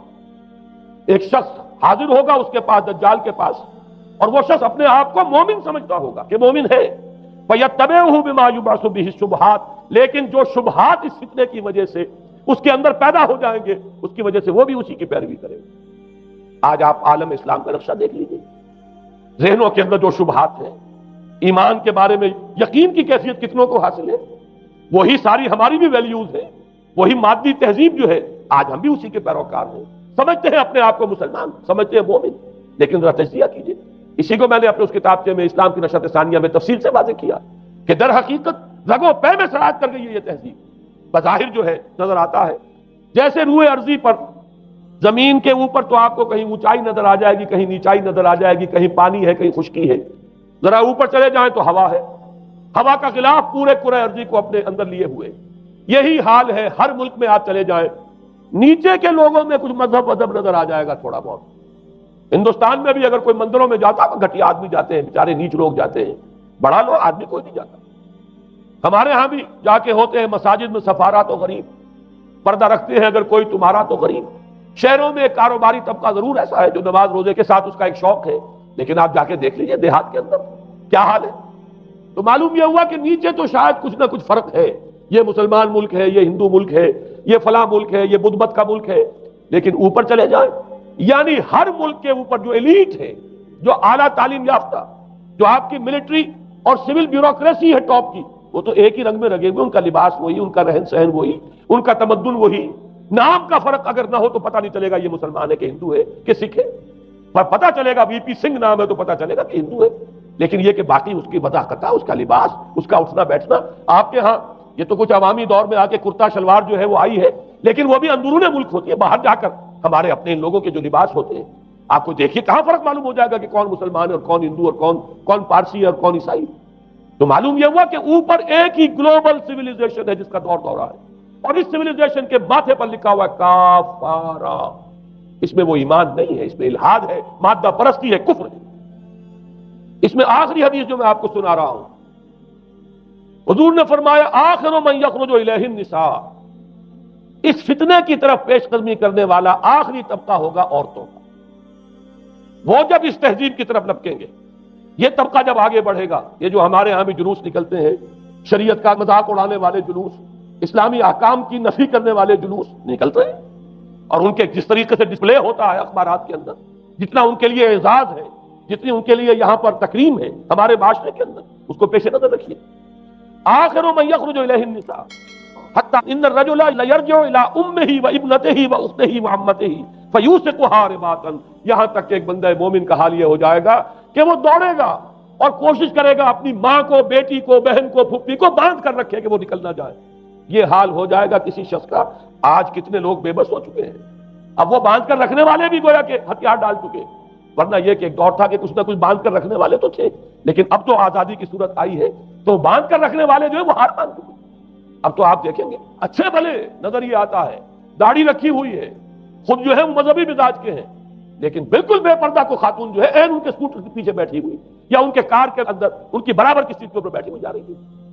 ایک شخص حاضر ہوگا اس کے پاس، دجال کے پاس، اور وہ شخص اپنے آپ کو مومن سمجھتا ہوگا کہ مومن ہے، فَيَتَّبِعُهُ بِمَا يُبْعَثُ بِهِ الشُّبْهَاتِ، لیکن جو شبہات اس فتنے کی وجہ سے اس کے اندر پیدا ہو جائیں گے، اس کی وجہ سے وہ بھی اسی کی پیروی کرے گا۔ آج آپ عالم اسلام کا نقشہ دیکھ لیجیے، ذہنوں کے اندر جو شبہات ہیں، ایمان کے بارے میں یقین کی کیفیت کتنوں کو حاصل ہے، وہی ساری ہماری بھی ویلیوز ہیں، وہی مادی تہذیب جو ہے، آج ہم بھی اسی کے پیروکار ہیں، سمجھتے ہیں اپنے آپ کو مسلمان، سمجھتے ہیں مومن، لیکن ذرا تجزیہ کیجیے۔ اسی کو میں نے اپنے اس کتابچے میں اسلام کی نشرت ثانیہ میں تفصیل سے واضح کیا کہ در حقیقت رگ و پے میں سرایت کر گئی ہے یہ تہذیب۔ بظاہر جو ہے نظر آتا ہے جیسے روئے ارضی پر، زمین کے اوپر تو آپ کو کہیں اونچائی نظر آ جائے گی، کہیں نیچائی نظر آ جائے گی، کہیں پانی ہے، کہیں خشکی ہے، ذرا اوپر چلے جائیں تو ہوا ہے، ہوا کا غلاف پورے کرۂ ارضی کو اپنے اندر لیے ہوئے۔ یہی حال ہے ہر ملک میں، آپ چلے جائیں نیچے کے لوگوں میں کچھ مذہب ادب نظر آ جائے گا تھوڑا بہت۔ ہندوستان میں بھی اگر کوئی مندروں میں جاتا تو گھٹیا آدمی جاتے ہیں، بیچارے نیچ لوگ جاتے ہیں، بڑا لوگ آدمی کوئی نہیں جاتا۔ ہمارے ہاں بھی جا کے ہوتے ہیں مساجد میں سفارا تو غریب، پردہ رکھتے ہیں اگر کوئی تمہارا تو غریب۔ شہروں میں ایک کاروباری طبقہ ضرور ایسا ہے جو نماز روزے کے ساتھ اس کا ایک شوق ہے، لیکن آپ جا کے دیکھ لیجئے دیہات کے اندر کیا حال ہے۔ تو معلوم یہ ہوا کہ نیچے تو شاید کچھ نہ کچھ فرق ہے، یہ مسلمان ملک ہے، یہ ہندو ملک ہے، یہ فلاں ملک ہے، یہ بدھ مت کا ملک ہے، لیکن اوپر چلے جائیں یعنی ہر ملک کے اوپر جو ایلیٹ ہے، جو اعلیٰ تعلیم یافتہ، جو آپ کی ملٹری اور سول بیوروکریسی ہے ٹاپ کی، وہ تو ایک ہی رنگ میں رگے ہوئے، ان کا لباس وہی، ان کا رہن سہن وہی، ان کا تمدن وہی، نام کا فرق اگر نہ ہو تو پتہ نہیں چلے گا یہ مسلمان ہے کہ ہندو ہے کہ سکھ ہے، پر پتہ چلے گا وی پی سنگھ نام ہے تو پتہ چلے گا کہ ہندو ہے، لیکن یہ کہ باقی اس کی وضاحت، اس کا لباس، اس کا اٹھنا بیٹھنا، آپ کے ہاں یہ تو کچھ عوامی دور میں آ کے کرتا شلوار جو ہے وہ آئی ہے، لیکن وہ بھی اندرون ملک ہوتی ہے، باہر جا کر ہمارے اپنے ان لوگوں کے جو لباس ہوتے ہیں، آپ کو دیکھیے کہاں فرق معلوم ہو جائے گا کہ کون مسلمان ہے اور کون ہندو اور کون پارسی ہے اور کون عیسائی۔ تو معلوم یہ ہوا کہ اوپر ایک ہی گلوبل سیویلائزیشن ہے جس کا دور دورہ ہے، اور اس سیویلائزیشن کے ماتھے پر لکھا ہوا ہے کافارا، اس میں وہ ایمان نہیں ہے، اس میں الحاد ہے، مادہ پرستی ہے، کفر ہے۔ اس میں آخری حدیث جو میں آپ کو سنا رہا ہوں، حضور نے فرمایا آخر من یخرج الیہ النساء، اس فتنے کی طرف پیش قدمی کرنے والا آخری طبقہ ہوگا عورتوں کا، وہ جب اس تہذیب کی طرف لپکیں گے، یہ طبقہ جب آگے بڑھے گا، یہ جو ہمارے ہاں بھی جلوس نکلتے ہیں، شریعت کا مذاق اڑانے والے جلوس، اسلامی احکام کی نفی کرنے والے جلوس نکلتے ہیں، اور ان کے جس طریقے سے ڈسپلے ہوتا ہے اخبارات کے اندر، جتنا ان کے لیے اعزاز ہے، جتنی ان کے لیے یہاں پر تکریم ہے ہمارے معاشرے کے اندر، اس کو پیش نظر رکھیے۔ آخر من یخرج الیہ النساء حتی ان الرجل لیرجع الی امہ و ابنتہ و اختہ و عمتہ فیوثقھا رباطا، یہاں تک کہ ایک بندہ مومن کا حال یہ ہو جائے گا کہ وہ دوڑے گا اور کوشش کرے گا اپنی ماں کو، بیٹی کو، بہن کو، پھپھی کو باندھ کر رکھے کہ وہ نکل نہ جائے۔ یہ حال ہو جائے گا کسی شخص کا۔ آج کتنے لوگ بے بس ہو چکے ہیں، اب وہ باندھ کر رکھنے والے بھی گویا کہ ہتھیار ڈال چکے، ورنہ یہ کہ ایک دور تھا کہ کچھ نہ کچھ باندھ کر رکھنے والے تو تھے، لیکن اب تو آزادی کی صورت آئی ہے تو باندھ کر رکھنے والے جو ہے وہ ہار مان چکے۔ اب تو آپ دیکھیں گے اچھے بھلے نظر یہ آتا ہے، داڑھی رکھی ہوئی ہے، خود جو ہے وہ مذہبی مزاج کے ہیں، لیکن بالکل بے پردہ کو خاتون جو ہے این ان کے اسکوٹر کے پیچھے بیٹھی ہوئی یا ان کے کار کے اندر ان کی برابر کی سیٹ کے اوپر بیٹھی ہوئی جا رہی ہے۔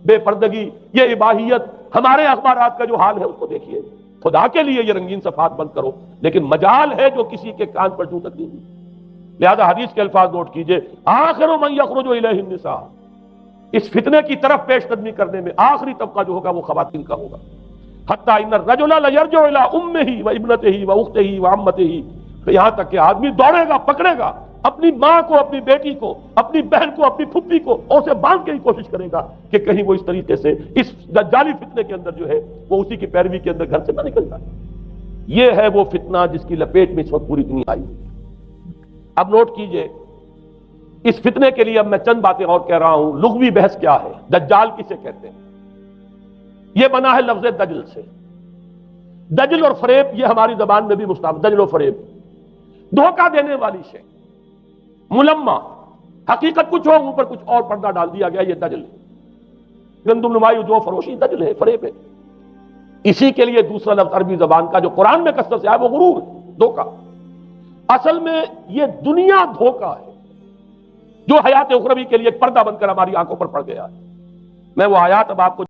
بے پردگی، یہ اباحیت، ہمارے اخبارات کا جو حال ہے اس کو دیکھیے۔ خدا کے لیے یہ رنگین صفحات بند کرو، لیکن مجال ہے جو کسی کے کان پر جوں تک نہیں ہوئی۔ لہذا حدیث کے الفاظ نوٹ کیجئے، آخر من یخرج الیہ النساء، اس فتنے کی طرف پیش قدمی کرنے میں آخری طبقہ جو ہوگا وہ خواتین کا ہوگا۔ حتی ان الرجل لیرجع الی امہ و ابنتہ و اختہ و عمتہ، یہاں تک کہ آدمی دوڑے گا، پکڑے گا اپنی ماں کو، اپنی بیٹی کو، اپنی بہن کو، اپنی پھپھی کو، اور اسے باندھ کے ہی کوشش کرے گا کہ کہیں وہ اس طریقے سے اس دجالی فتنے کے اندر جو ہے وہ اسی کی پیروی کے اندر گھر سے نہ نکل جائے۔ یہ ہے وہ فتنہ جس کی لپیٹ میں اس وقت پوری دنیا آئی ہے۔ اب نوٹ کیجئے، اس فتنے کے لیے اب میں چند باتیں اور کہہ رہا ہوں۔ لغوی بحث کیا ہے؟ دجال کسے کہتے ہیں؟ یہ بنا ہے لفظ دجل سے۔ دجل اور فریب یہ ہماری زبان میں بھی مستعمل، دجل و فریب۔ دھوکہ دینے والی شے، ملمہ، حقیقت کچھ ہو اوپر کچھ اور پردہ ڈال دیا گیا، یہ دجل ہے، گندم نمائی جو فروشی دجل ہے، فریب ہے۔ اسی کے لیے دوسرا لفظ عربی زبان کا جو قرآن میں کثرت سے آیا وہ غرور ہے، دھوکہ۔ اصل میں یہ دنیا دھوکہ ہے جو حیات اخروی کے لیے ایک پردہ بن کر ہماری آنکھوں پر پڑ گیا ہے۔ میں وہ آیات اب آپ کو